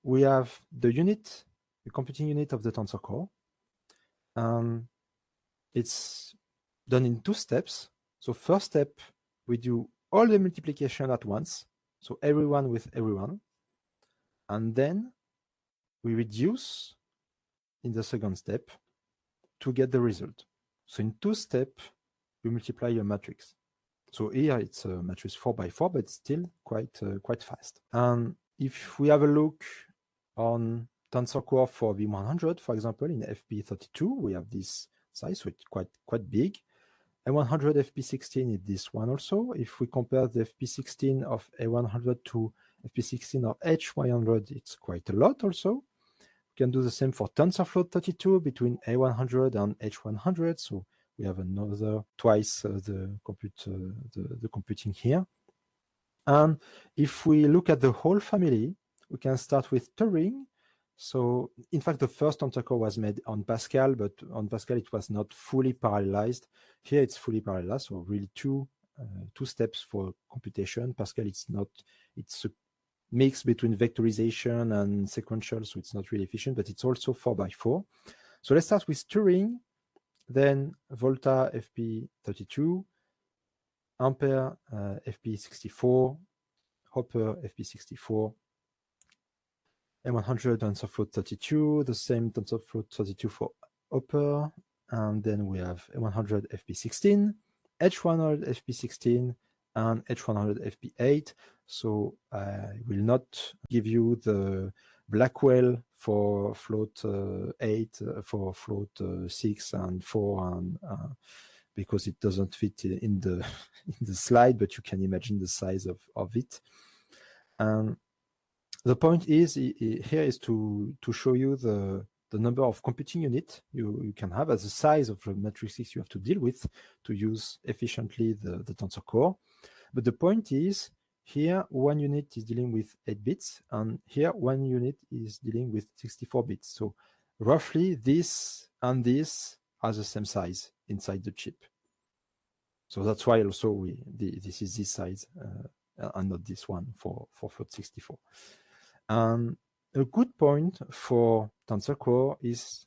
we have the unit, the computing unit of the tensor core. It's done in 2 steps. So first step, we do all the multiplication at once. So everyone with everyone. And then we reduce in the second step to get the result. So in 2 steps, you multiply your matrix. So here it's a matrix 4 by 4, but still quite fast. And if we have a look on tensor core for V100, for example, in FP32, we have this size, so it's quite big. A100 FP16 is this one also. If we compare the FP16 of A100 to FP16 of H100, it's quite a lot also. We can do the same for TensorFloat 32 between A100 and H100. So we have another twice the computing here. And if we look at the whole family, we can start with Turing. So in fact, the first tensor core was made on Pascal, but on Pascal, it was not fully parallelized. Here it's fully parallelized, so really two steps for computation. Pascal, it's a mix between vectorization and sequential, so it's not really efficient, but it's also 4x4. So let's start with Turing, then Volta FP32, Ampere FP64, Hopper FP64, A100 TensorFloat 32, the same TensorFloat 32 for Hopper, and then we have A100 FP16, H100 FP16, and H100 FP8. So I will not give you the Blackwell for float 8, for float 6 and 4, and because it doesn't fit in the in the slide, but you can imagine the size of it. And the point is here is to show you the number of computing units you can have as the size of the matrices you have to deal with to use efficiently the tensor core. But the point is, here one unit is dealing with 8 bits, and here one unit is dealing with 64 bits. So roughly this and this are the same size inside the chip. So that's why also this is this size and not this one for float 64. A good point for tensor core is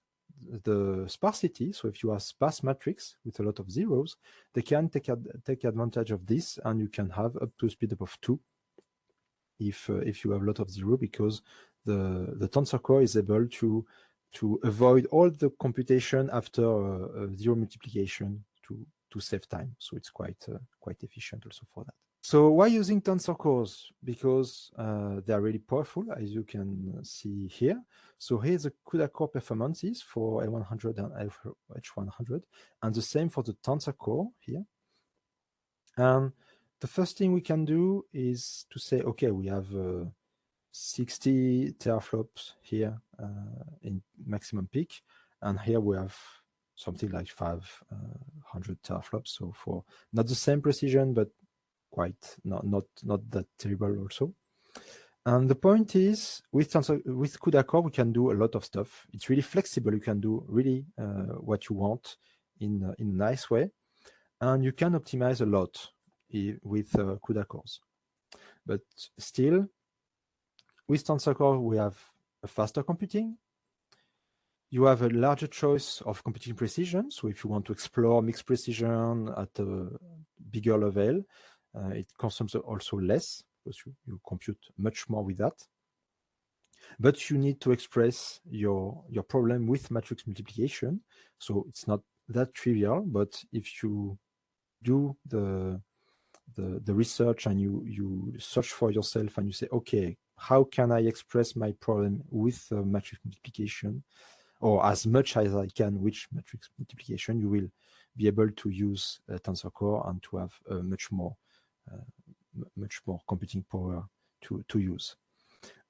the sparsity. So if you have sparse matrix with a lot of zeros, they can take advantage of this, and you can have up to a speed up of 2 if you have a lot of zero, because the tensor core is able to avoid all the computation after zero multiplication to save time. So it's quite efficient also for that. So why using tensor cores? Because they are really powerful, as you can see here. So here's the CUDA core performances for A100 and H100, and the same for the tensor core here. And the first thing we can do is to say, okay, we have 60 teraflops here in maximum peak, and here we have something like 500 teraflops. So for not the same precision, but quite not that terrible also. And the point is, with CUDA core, we can do a lot of stuff. It's really flexible. You can do really what you want in a nice way, and you can optimize a lot with CUDA cores. But still, with tensor core, we have a faster computing. You have a larger choice of computing precision. So if you want to explore mixed precision at a bigger level, it consumes also less, because you compute much more with that. But you need to express your problem with matrix multiplication. So it's not that trivial, but if you do the research and you search for yourself and you say, okay, how can I express my problem with matrix multiplication, or as much as I can with matrix multiplication, you will be able to use tensor core and to have much more computing power to use.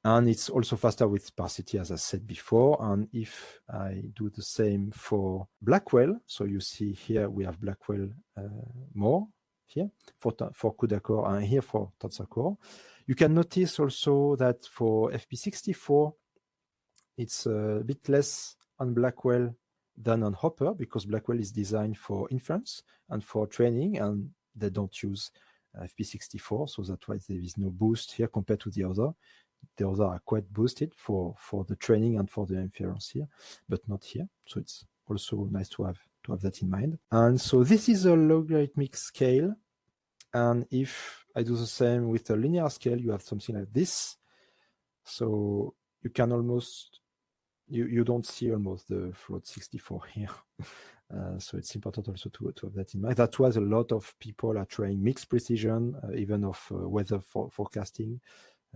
And it's also faster with sparsity, as I said before. And if I do the same for Blackwell, so you see here we have Blackwell more here for CUDA core, and here for tensor core. You can notice also that for FP64, it's a bit less on Blackwell than on Hopper, because Blackwell is designed for inference and for training, and they don't use FP64, so that's why there is no boost here compared to the other. The other are quite boosted for the training and for the inference here, but not here. So it's also nice to have that in mind. And so this is a logarithmic scale, and if I do the same with a linear scale, you have something like this. So you can almost you don't see almost the float 64 here. So it's important also to have that in mind. That was a lot of people are trying mixed precision, even of weather forecasting,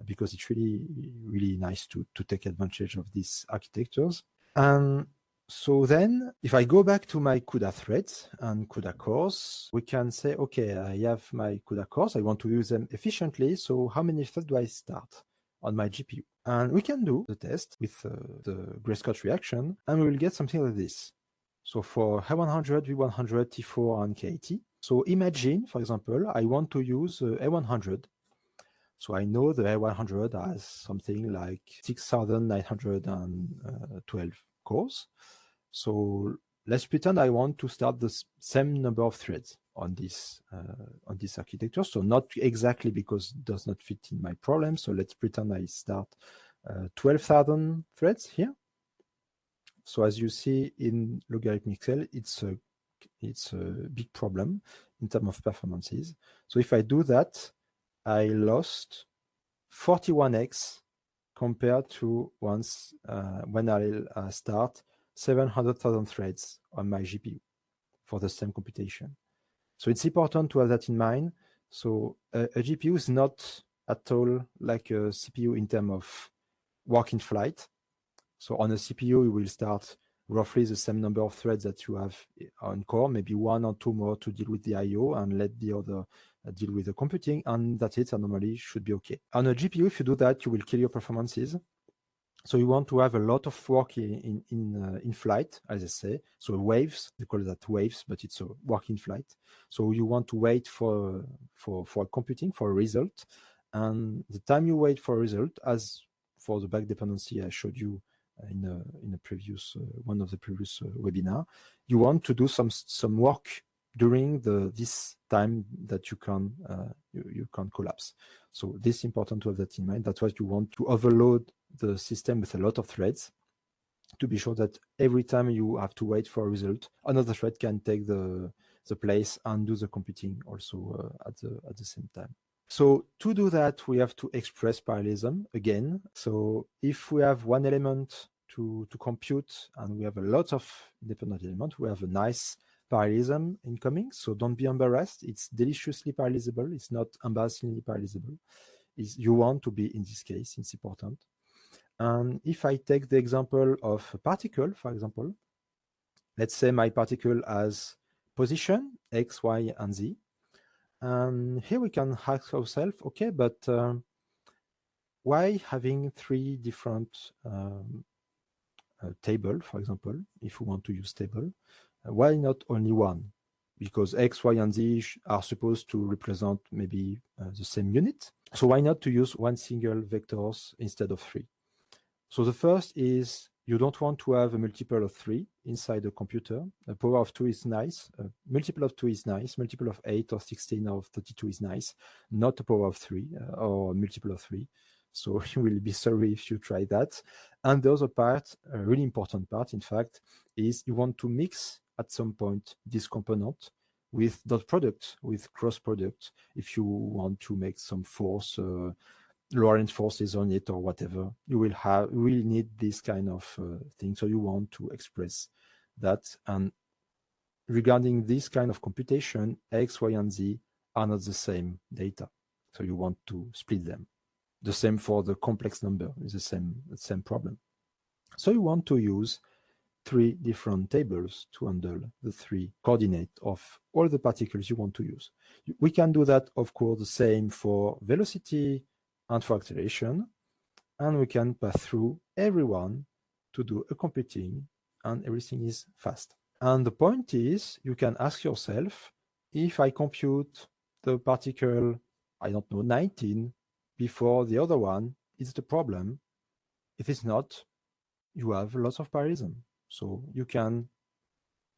because it's really nice to take advantage of these architectures. And So then, if I go back to my CUDA threads and CUDA cores, we can say, okay, I have my CUDA cores. I want to use them efficiently. So how many threads do I start on my GPU? And we can do the test with the Gray-Scott reaction, and we will get something like this. So for A100, V100, T4, and K80. So imagine, for example, I want to use A100. So I know the A100 has something like 6,912 cores. So let's pretend I want to start the same number of threads on this architecture. So not exactly, because it does not fit in my problem. So let's pretend I start 12,000 threads here. So as you see in logarithmic cell, it's a big problem in terms of performances. So if I do that, I lost 41x compared to once when I'll start 700,000 threads on my GPU for the same computation. So it's important to have that in mind. So a GPU is not at all like a CPU in terms of work in flight. So on a CPU, you will start roughly the same number of threads that you have on core, maybe one or two more to deal with the I/O and let the other deal with the computing, and that's it. And normally should be okay. On a GPU, if you do that, you will kill your performances. So you want to have a lot of work in flight, as I say. So waves, they call that waves, but it's a work in flight. So you want to wait for computing for a result, and the time you wait for a result, as for the back dependency I showed you in a previous one of the previous webinar, you want to do some work during this time that you can collapse. So this is important to have that in mind. That's why you want to overload the system with a lot of threads to be sure that every time you have to wait for a result, another thread can take the place and do the computing also at the same time. So to do that, we have to express parallelism again. So if we have one element to compute and we have a lot of independent elements, we have a nice parallelism incoming. So don't be embarrassed. It's deliciously parallelizable. It's not embarrassingly parallelizable. You want to be in this case. It's important. And if I take the example of a particle, for example, let's say my particle has position X, Y, and Z. And here we can ask ourselves, okay, but why having three different table, for example, if we want to use table, why not only one? Because X, Y, and Z are supposed to represent maybe the same unit. So why not to use one single vectors instead of three? So the first is you don't want to have a multiple of 3 inside a computer. A power of 2 is nice. A multiple of 2 is nice. Multiple of 8 or 16 or 32 is nice. Not a power of 3 or a multiple of 3. So you will be sorry if you try that. And the other part, a really important part, in fact, is you want to mix at some point this component with dot product, with cross product, if you want to make some force, Lorentz forces on it or whatever. You will need this kind of thing. So you want to express that. And regarding this kind of computation, X, Y, and Z are not the same data. So you want to split them. The same for the complex number, is the same problem. So you want to use 3 different tables to handle the 3 coordinates of all the particles you want to use. We can do that, of course, the same for velocity and for acceleration, and we can pass through everyone to do a computing, and everything is fast. And the point is, you can ask yourself, if I compute the particle, I don't know, 19 before the other one, is the problem? If it's not, you have lots of parallelism. So you can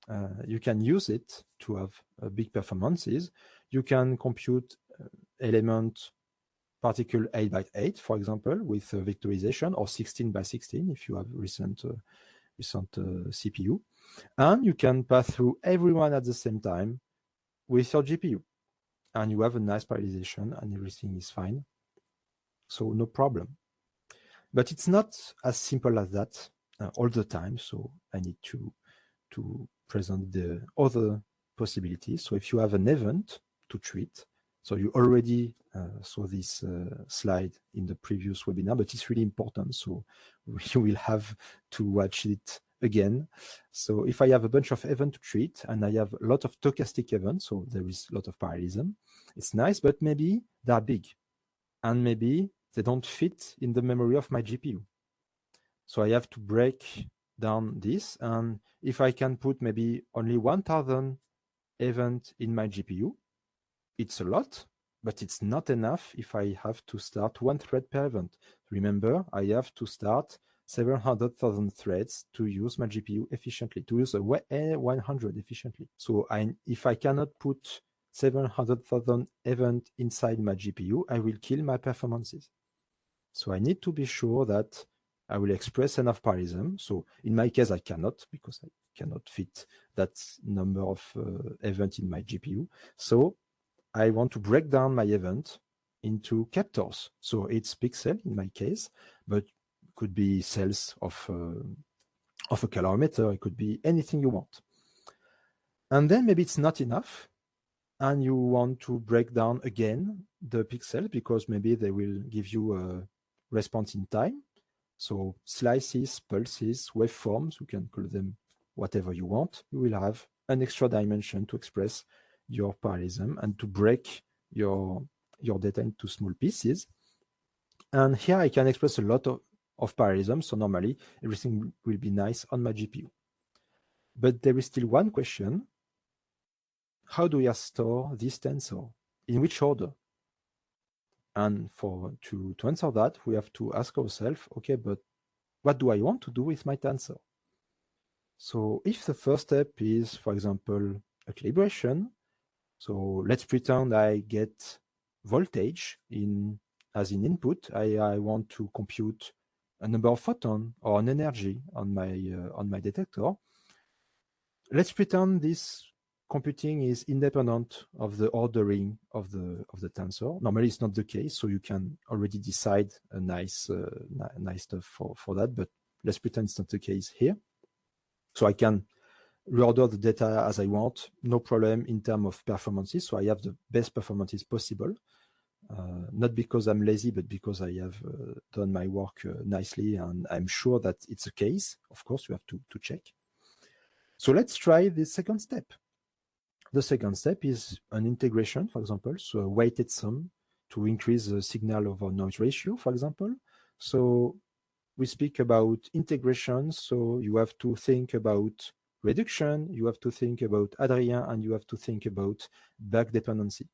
use it to have big performances. You can compute element particle 8 by 8, for example, with vectorization, or 16 by 16 if you have recent CPU. And you can pass through everyone at the same time with your GPU. And you have a nice parallelization and everything is fine. So no problem. But it's not as simple as that all the time. So I need to present the other possibilities. So if you have an event to treat, so you already saw this slide in the previous webinar, but it's really important. So you will have to watch it again. So if I have a bunch of events to treat and I have a lot of stochastic events, so there is a lot of parallelism, it's nice, but maybe they are big and maybe they don't fit in the memory of my GPU. So I have to break down this. And if I can put maybe only 1,000 events in my GPU, it's a lot, but it's not enough if I have to start one thread per event. Remember, I have to start 700,000 threads to use my GPU efficiently, to use a 100 efficiently. So if I cannot put 700,000 events inside my GPU, I will kill my performances. So I need to be sure that I will express enough parallelism. So in my case, I cannot, because I cannot fit that number of events in my GPU. So I want to break down my event into captors. So it's pixel in my case, but it could be cells of a calorimeter. It could be anything you want. And then maybe it's not enough, and you want to break down again the pixel because maybe they will give you a response in time. So slices, pulses, waveforms, you can call them whatever you want. You will have an extra dimension to express your parallelism and to break your data into small pieces. And here I can express a lot of parallelism. So normally everything will be nice on my GPU. But there is still one question. How do I store this tensor? In which order? And to answer that, we have to ask ourselves, okay, but what do I want to do with my tensor? So if the first step is, for example, a calibration, so let's pretend I get voltage as an input. I want to compute a number of photons or an energy on my detector. Let's pretend this computing is independent of the ordering of the tensor. Normally, it's not the case, so you can already decide a nice stuff for that. But let's pretend it's not the case here. So I can reorder the data as I want, no problem in terms of performances. So I have the best performances possible, not because I'm lazy, but because I have done my work nicely, and I'm sure that it's the case. Of course, you have to check. So let's try the second step. The second step is an integration, for example, so a weighted sum to increase the signal over noise ratio, for example. So we speak about integration, so you have to think about reduction, you have to think about Adrien, and you have to think about back dependency.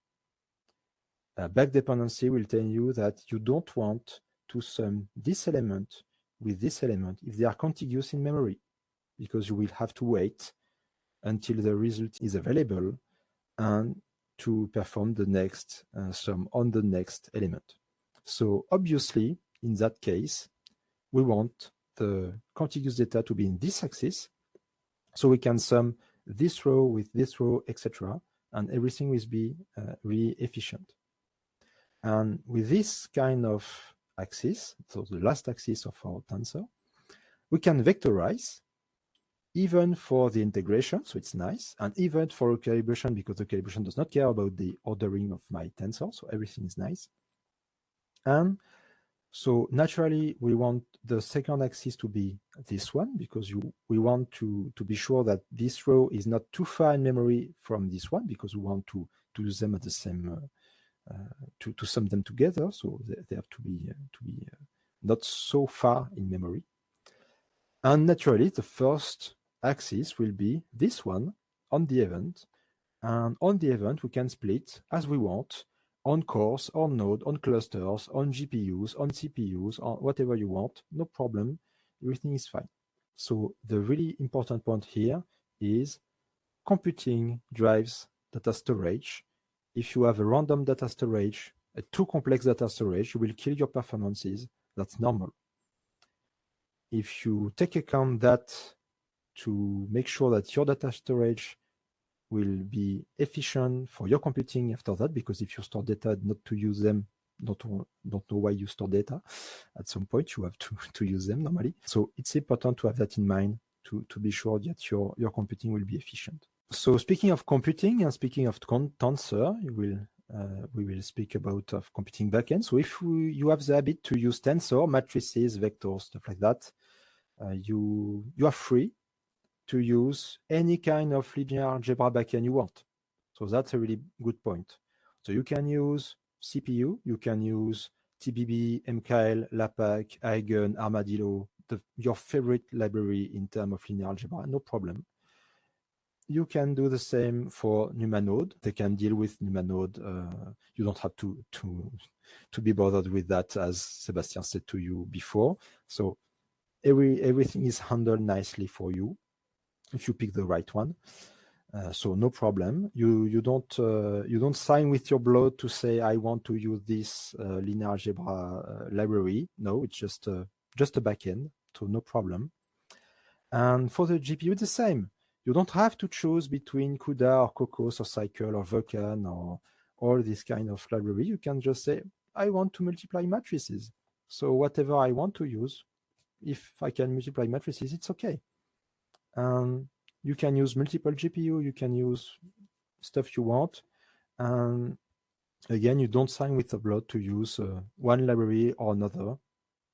Back dependency will tell you that you don't want to sum this element with this element if they are contiguous in memory, because you will have to wait until the result is available and to perform the next sum on the next element. So obviously, in that case, we want the contiguous data to be in this axis, so we can sum this row with this row, etc., and everything will be really efficient. And with this kind of axis, so the last axis of our tensor, we can vectorize even for the integration, so it's nice, and even for calibration, because the calibration does not care about the ordering of my tensor, so everything is nice. And so naturally, we want the second axis to be this one, because we want to be sure that this row is not too far in memory from this one, because we want to use them at the same, to sum them together, so they have to be not so far in memory. And naturally, the first axis will be this one on the event. And on the event, we can split as we want on cores, on node, on clusters, on GPUs, on CPUs, on whatever you want, no problem. Everything is fine. So the really important point here is computing drives data storage. If you have a random data storage, a too complex data storage, you will kill your performances. That's normal. If you take account that to make sure that your data storage will be efficient for your computing after that, because if you store data not to use them, don't know why you store data. At some point, you have to use them normally. So it's important to have that in mind to be sure that your computing will be efficient. So speaking of computing and speaking of tensor, we will speak about computing backend. So if you have the habit to use tensor, matrices, vectors, stuff like that, you are free to use any kind of linear algebra backend you want. So that's a really good point. So you can use CPU, you can use TBB, MKL, LAPP, Eigen, Armadillo, your favorite library in terms of linear algebra, no problem. You can do the same for NumAnode. They can deal with NumAnode. You don't have to be bothered with that, as Sebastian said to you before. So everything is handled nicely for you if you pick the right one. So no problem. You don't sign with your blood to say I want to use this linear algebra library. No, it's just a backend, so no problem. And for the GPU, the same. You don't have to choose between CUDA or Cocos or Sycl or Vulkan or all this kind of library. You can just say, I want to multiply matrices. So whatever I want to use, if I can multiply matrices, it's okay. You can use multiple GPU, you can use stuff you want. And again, you don't sign with the blood to use one library or another.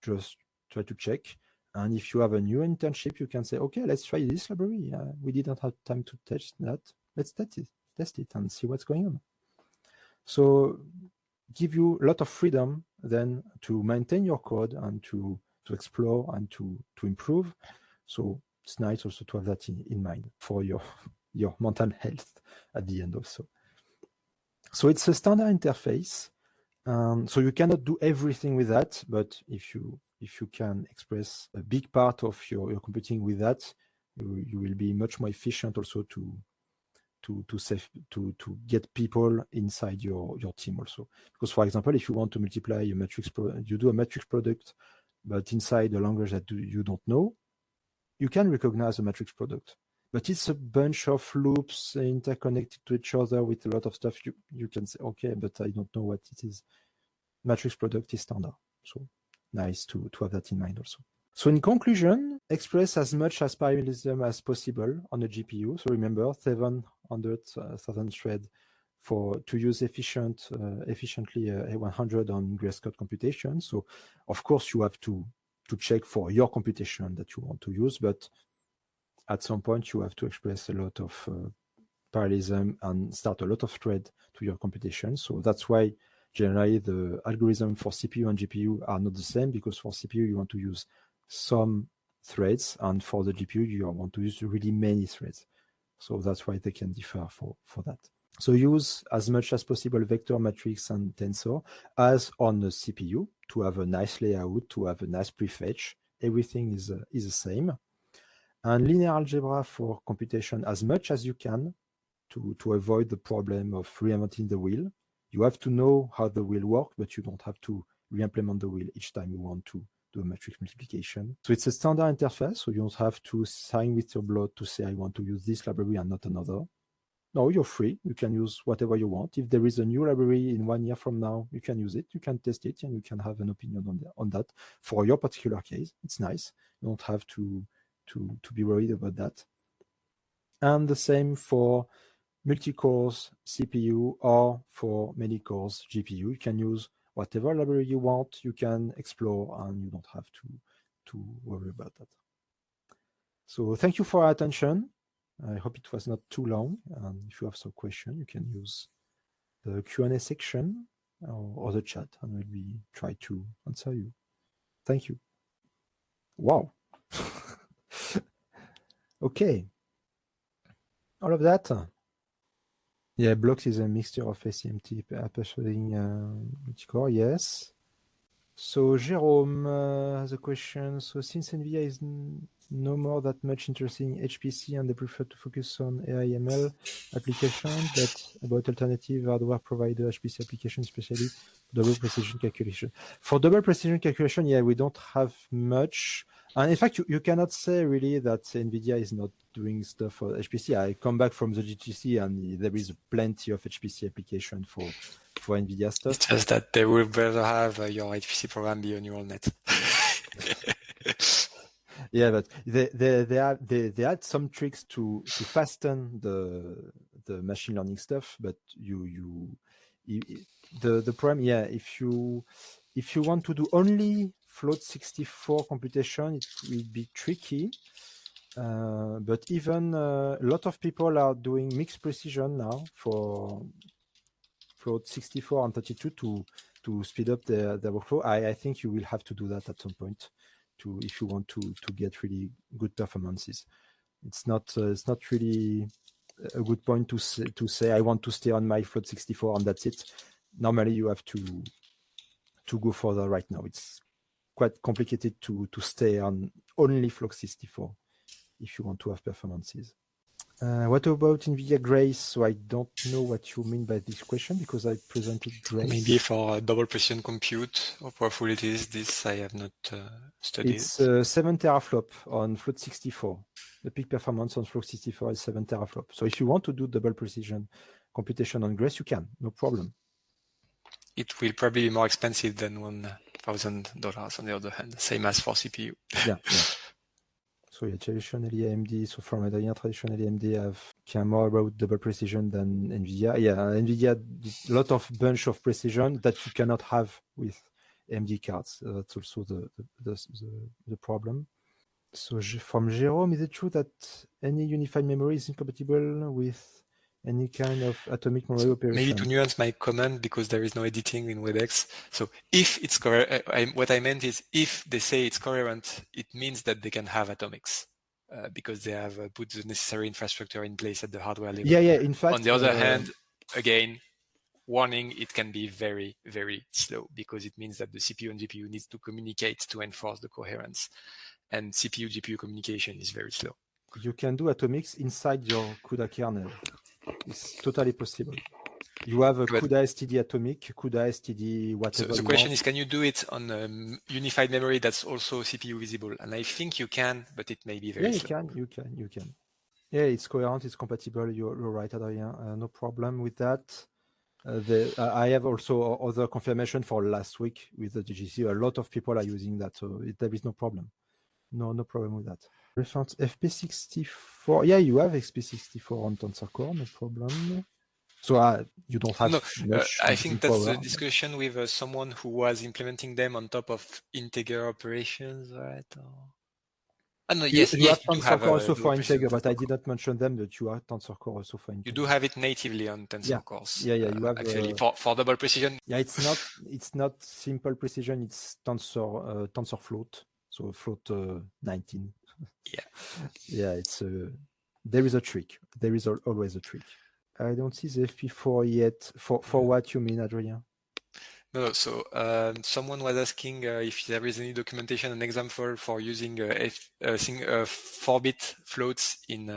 Just try to check. And if you have a new internship, you can say, okay, let's try this library. We didn't have time to test that. Let's test it and see what's going on. So give you a lot of freedom then to maintain your code and to explore and to improve. So it's nice also to have that in mind for your mental health at the end also. So it's a standard interface. So you cannot do everything with that, but if you can express a big part of your computing with that, you will be much more efficient also to get people inside your team also. Because for example, if you want to multiply a matrix, you do a matrix product, but inside a language that you don't know, you can recognize a matrix product. But it's a bunch of loops interconnected to each other with a lot of stuff. You can say, okay, but I don't know what it is. Matrix product is standard. So nice to have that in mind also. So in conclusion, express as much as parallelism as possible on a GPU. So remember, 700,000 threads to use efficiently 100 on Grace code computation. So of course you have to check for your computation that you want to use, but at some point you have to express a lot of parallelism and start a lot of thread to your computation. So that's why generally the algorithm for CPU and GPU are not the same, because for CPU you want to use some threads, and for the GPU you want to use really many threads. So that's why they can differ for that. So use as much as possible vector, matrix, and tensor as on the CPU to have a nice layout, to have a nice prefetch. Everything is the same. And linear algebra for computation as much as you can to avoid the problem of reinventing the wheel. You have to know how the wheel works, but you don't have to re-implement the wheel each time you want to do a matrix multiplication. So it's a standard interface, so you don't have to sign with your blood to say, I want to use this library and not another. No, you're free. You can use whatever you want. If there is a new library in 1 year from now, you can use it, you can test it, and you can have an opinion on that. For your particular case, it's nice. You don't have to be worried about that. And the same for multi-cores CPU or for many cores GPU. You can use whatever library you want, you can explore, and you don't have to worry about that. So thank you for your attention. I hope it was not too long. And if you have some question, you can use the Q&A section or the chat, and we'll try to answer you. Thank you. Wow. Okay. All of that. Yeah, blocks is a mixture of ACMT persuading multi-core, yes. So Jérôme has a question. So since NVIDIA is no more that much interested in HPC and they prefer to focus on AI/ML application, but about alternative hardware provider HPC application, especially double precision calculation. For double precision calculation, yeah, we don't have much. And in fact, you cannot say really that NVIDIA is not doing stuff for HPC. I come back from the GTC and there is plenty of HPC application for NVIDIA stuff. It's just that they would rather have your HPC program be a neural net. Yeah, but they had some tricks to fasten the machine learning stuff, but the problem, yeah, if you want to do only float 64 computation, it will be tricky. But even a lot of people are doing mixed precision now for float 64 and 32 to speed up their workflow. I think you will have to do that at some point if you want to get really good performances. It's not really a good point to say I want to stay on my float 64 and that's it. Normally you have to go further. Right now it's quite complicated to stay on only float 64 if you want to have performances. What about NVIDIA Grace? So I don't know what you mean by this question because I presented Grace. Maybe for double precision compute, how powerful it is. This I have not studied. It's 7 teraflop on float 64. The peak performance on float 64 is 7 teraflop. So if you want to do double precision computation on Grace, you can, no problem. It will probably be more expensive than $1,000 on the other hand, same as for CPU. Yeah. So yeah, traditionally AMD, so from Adrien, traditionally AMD care more about double precision than NVIDIA. Yeah, NVIDIA did a lot of bunch of precision that you cannot have with AMD cards. That's also the problem. So from Jérôme, is it true that any unified memory is incompatible with any kind of atomic memory operation? Maybe to nuance my comment, because there is no editing in WebEx. So if it's correct, what I meant is if they say it's coherent, it means that they can have atomics because they have put the necessary infrastructure in place at the hardware level. Yeah. In fact, on the other hand, again, warning, it can be very, very slow because it means that the CPU and GPU needs to communicate to enforce the coherence. And CPU-GPU communication is very slow. You can do atomics inside your CUDA kernel. It's totally possible. You have a CUDA STD atomic, CUDA STD whatever. So the question is, can you do it on a unified memory that's also CPU visible? And I think you can, but it may be very slow. You can. Yeah, it's coherent, it's compatible. You're right, Adrien. No problem with that. I have also other confirmation for last week with the DGC. A lot of people are using that, so there is no problem. No problem with that. Reference FP64. Yeah, you have FP64 on Tensor Core, no problem. So you don't have much. I think that's the discussion with someone who was implementing them on top of integer operations, right? No, yes, you have Tensor Core also for integer, but I did not mention them that you have Tensor Core also for integer. You do have it natively on Tensor Cores. Yeah, you have actually for double precision. Yeah, it's not simple precision. It's Tensor float. So float 19. Yeah, it's there is a trick. There is always a trick. I don't see the FP4 yet. For what you mean, Adrien? No. So someone was asking if there is any documentation, an example for using 4-bit floats in.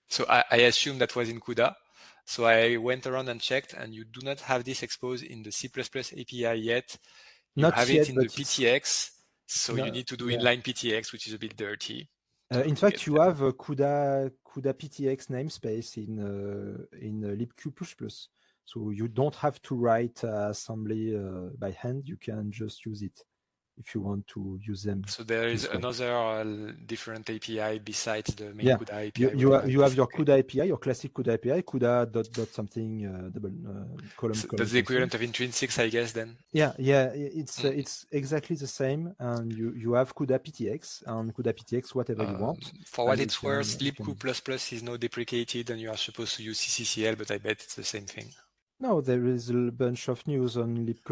So I assume that was in CUDA. So I went around and checked, and you do not have this exposed in the C++ API yet. You have it in the PTX, so you need to do inline PTX, which is a bit dirty. In fact, you have a CUDA PTX namespace in libq++. So you don't have to write assembly by hand. You can just use it if you want to use them. So there is another different API besides the main CUDA API. You have your CUDA API, your classic CUDA API, CUDA dot something column. So that's the equivalent of intrinsics, I guess. Then. Yeah. It's exactly the same, and you have CUDA PTX and CUDA PTX whatever you want. For what it's worth, libq++ is now deprecated, and you are supposed to use CCCL, but I bet it's the same thing. No, there is a bunch of news on libq++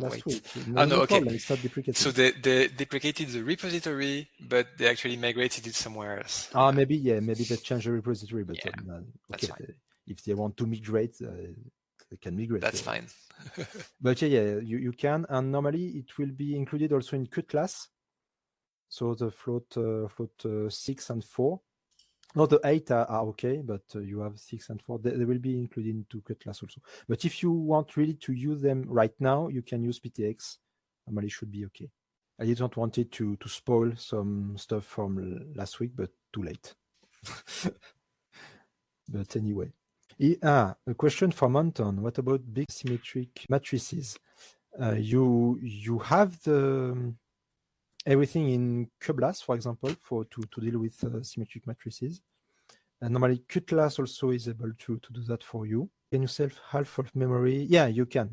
last week. Okay. It's not deprecated. So they deprecated the repository, but they actually migrated it somewhere else. Maybe they changed the repository, but that's fine. If they want to migrate, they can migrate. That's fine. But you can, and normally it will be included also in CUDA class. So the float 6 and 4. No, the 8 are okay, but you have 6 and 4. They will be included into CUDA class also. But if you want really to use them right now, you can use PTX. Normally should be okay. I didn't want it to spoil some stuff from last week, but too late. But anyway. A question from Anton. What about big symmetric matrices? You have everything in QBLAS, for example, to deal with symmetric matrices. And normally, CUDA also is able to do that for you. Can you save half of memory? Yeah, you can.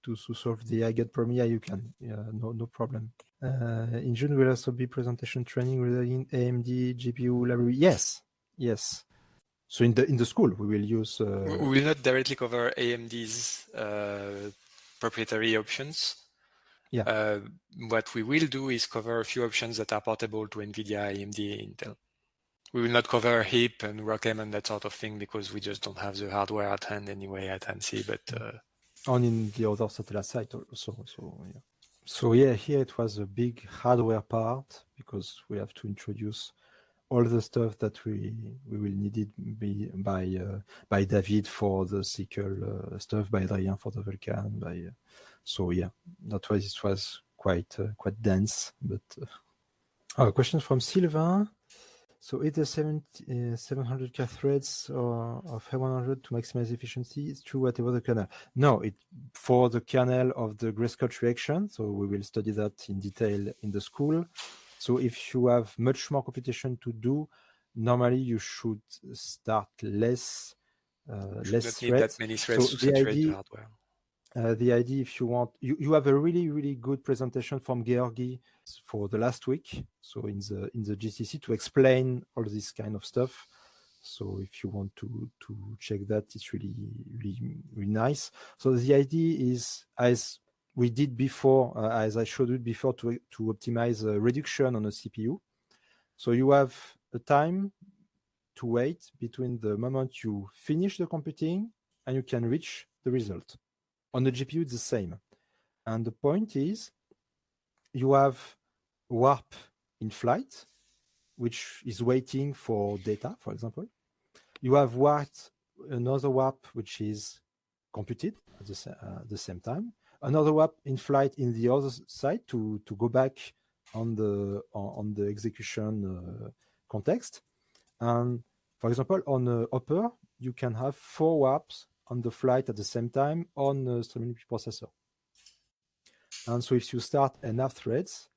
to solve the IGAT problem, yeah, you can. Yeah, no problem. In June, will also be presentation training regarding AMD GPU library. Yes. So in the school, we will use. We will not directly cover AMD's proprietary options. Yeah. What we will do is cover a few options that are portable to NVIDIA, AMD, Intel. We will not cover HIP and ROCm and that sort of thing because we just don't have the hardware at hand anyway at ANSI. But on in the other satellite site also. Yeah. So yeah, here it was a big hardware part because we have to introduce all the stuff that we will need it by David for the Sycl stuff, by Adrien for the Vulkan. So yeah, that was it was quite dense. But questions from Sylvain. So either 700K threads or of 100 to maximize efficiency. It's true whatever the kernel. No, it for the kernel of the Grayscale reaction. So we will study that in detail in the school. So if you have much more computation to do, normally you should start less threads. Need that many threads to saturate the hardware. The idea, if you want, you have a really good presentation from Georgi for the last week. So in the GCC to explain all this kind of stuff. So if you want to check that, it's really nice. So the idea is, as we did before, as I showed you before, to optimize reduction on a CPU. So you have a time to wait between the moment you finish the computing and you can reach the result. On the GPU, it's the same. And the point is, you have warp in flight, which is waiting for data, for example. You have another warp, which is computed at the same time. Another warp in flight in the other side to go back on the execution context. And for example, on a Hopper, you can have 4 warps on the flight at the same time on a streaming processor. And so if you start enough threads,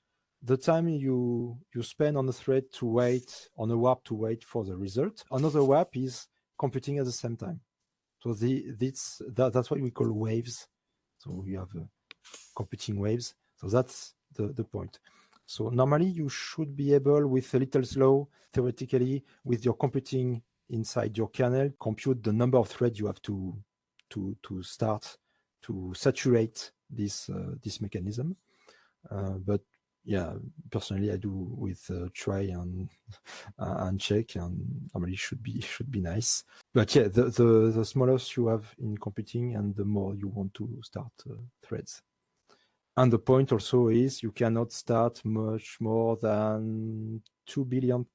the time you spend on the thread to wait, on a warp to wait for the result, another warp is computing at the same time. So that's what we call waves. So you have computing waves. So that's the point. So normally you should be able, with a little slow, theoretically, with your computing inside your kernel, compute the number of threads you have to start to saturate this mechanism. But yeah, personally, I do with try and check, and normally should be nice. But yeah, the smaller you have in computing, and the more you want to start threads. And the point also is you cannot start much more than 2 million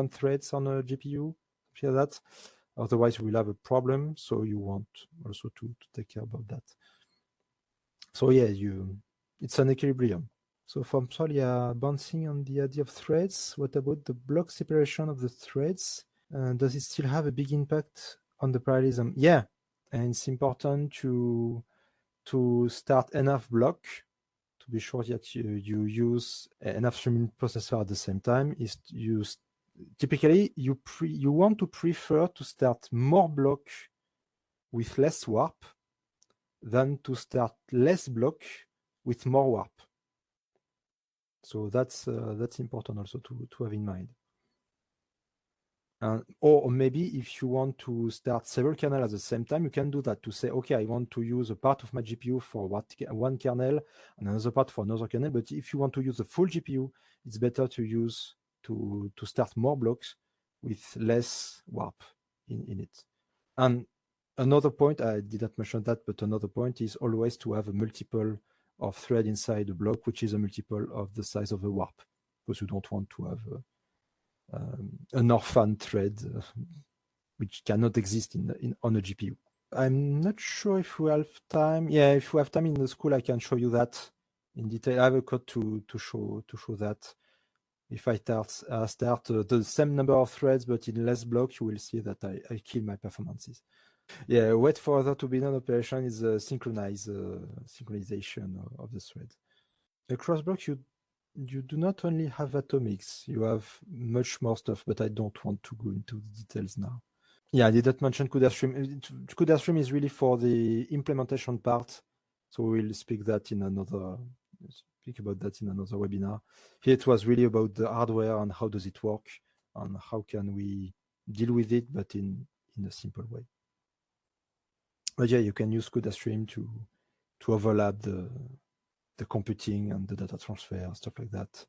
threads on a GPU. Hear that? Otherwise, we'll have a problem. So you want also to take care about that. So yeah, it's an equilibrium. So from Solia, bouncing on the idea of threads, what about the block separation of the threads? Does it still have a big impact on the parallelism? Yeah, and it's important to start enough block to be sure that you use enough streaming processor at the same time. Typically you want to prefer to start more block with less warp than to start less block with more warp. So that's important also to have in mind. Or maybe if you want to start several kernels at the same time, you can do that to say, okay, I want to use a part of my GPU for one kernel and another part for another kernel. But if you want to use the full GPU, it's better to start more blocks with less warp in it. And another point, I didn't mention that, but another point is always to have a multiple of thread inside the block, which is a multiple of the size of the warp, because you don't want to have an orphan thread which cannot exist on a GPU. I'm not sure if we have time. Yeah, if we have time in the school, I can show you that in detail. I have a code to show that. If I start the same number of threads but in less block, you will see that I kill my performances. Yeah, wait for that to be done operation is synchronization of the thread. The crossblock, you do not only have atomics, you have much more stuff, but I don't want to go into the details now. Yeah, I didn't mention CUDA stream. CUDA stream is really for the implementation part. So we'll speak about that in another webinar. Here it was really about the hardware and how does it work and how can we deal with it, but in a simple way. But yeah, you can use CUDA stream to overlap the computing and the data transfer and stuff like that.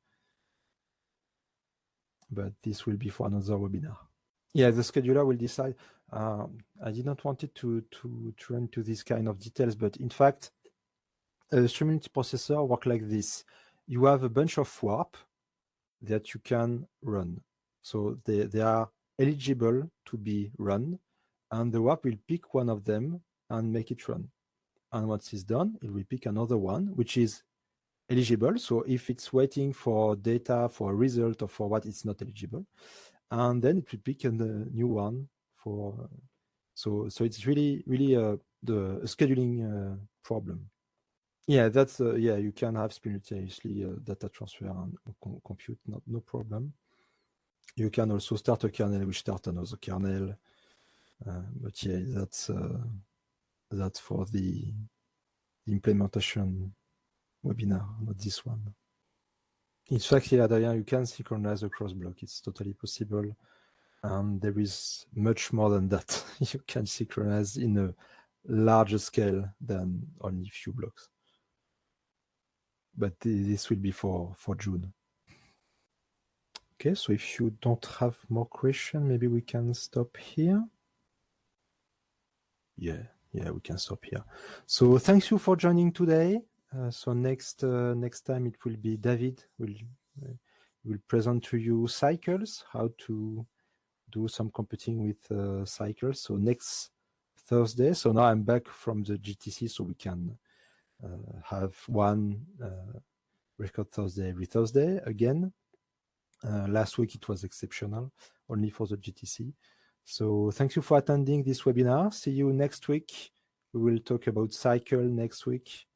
But this will be for another webinar. Yeah, the scheduler will decide. I did not want it to run into this kind of details, but in fact, a stream processor works like this. You have a bunch of warp that you can run. So they are eligible to be run, and the warp will pick one of them and make it run. And once it's done, it will pick another one, which is eligible. So if it's waiting for data, for a result, or for what, it's not eligible. And then it will pick a new one for. So it's really the scheduling problem. Yeah, that's yeah. You can have simultaneously data transfer and compute, no problem. You can also start a kernel, which start another kernel. But yeah, that's for the implementation webinar, not this one. In fact, yeah, Adrien, you can synchronize across block. It's totally possible. And there is much more than that. You can synchronize in a larger scale than only few blocks. But this will be for June. Okay, so if you don't have more questions, maybe we can stop here. Yeah, we can stop here. So thanks you for joining today. So next time it will be David will present to you cycles, how to do some computing with cycles. So next Thursday. So now I'm back from the GTC, so we can have one record Thursday every Thursday again. Last week it was exceptional, only for the GTC. So thank you for attending this webinar. See you next week. We will talk about Sycl next week.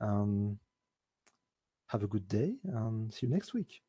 Have a good day and see you next week.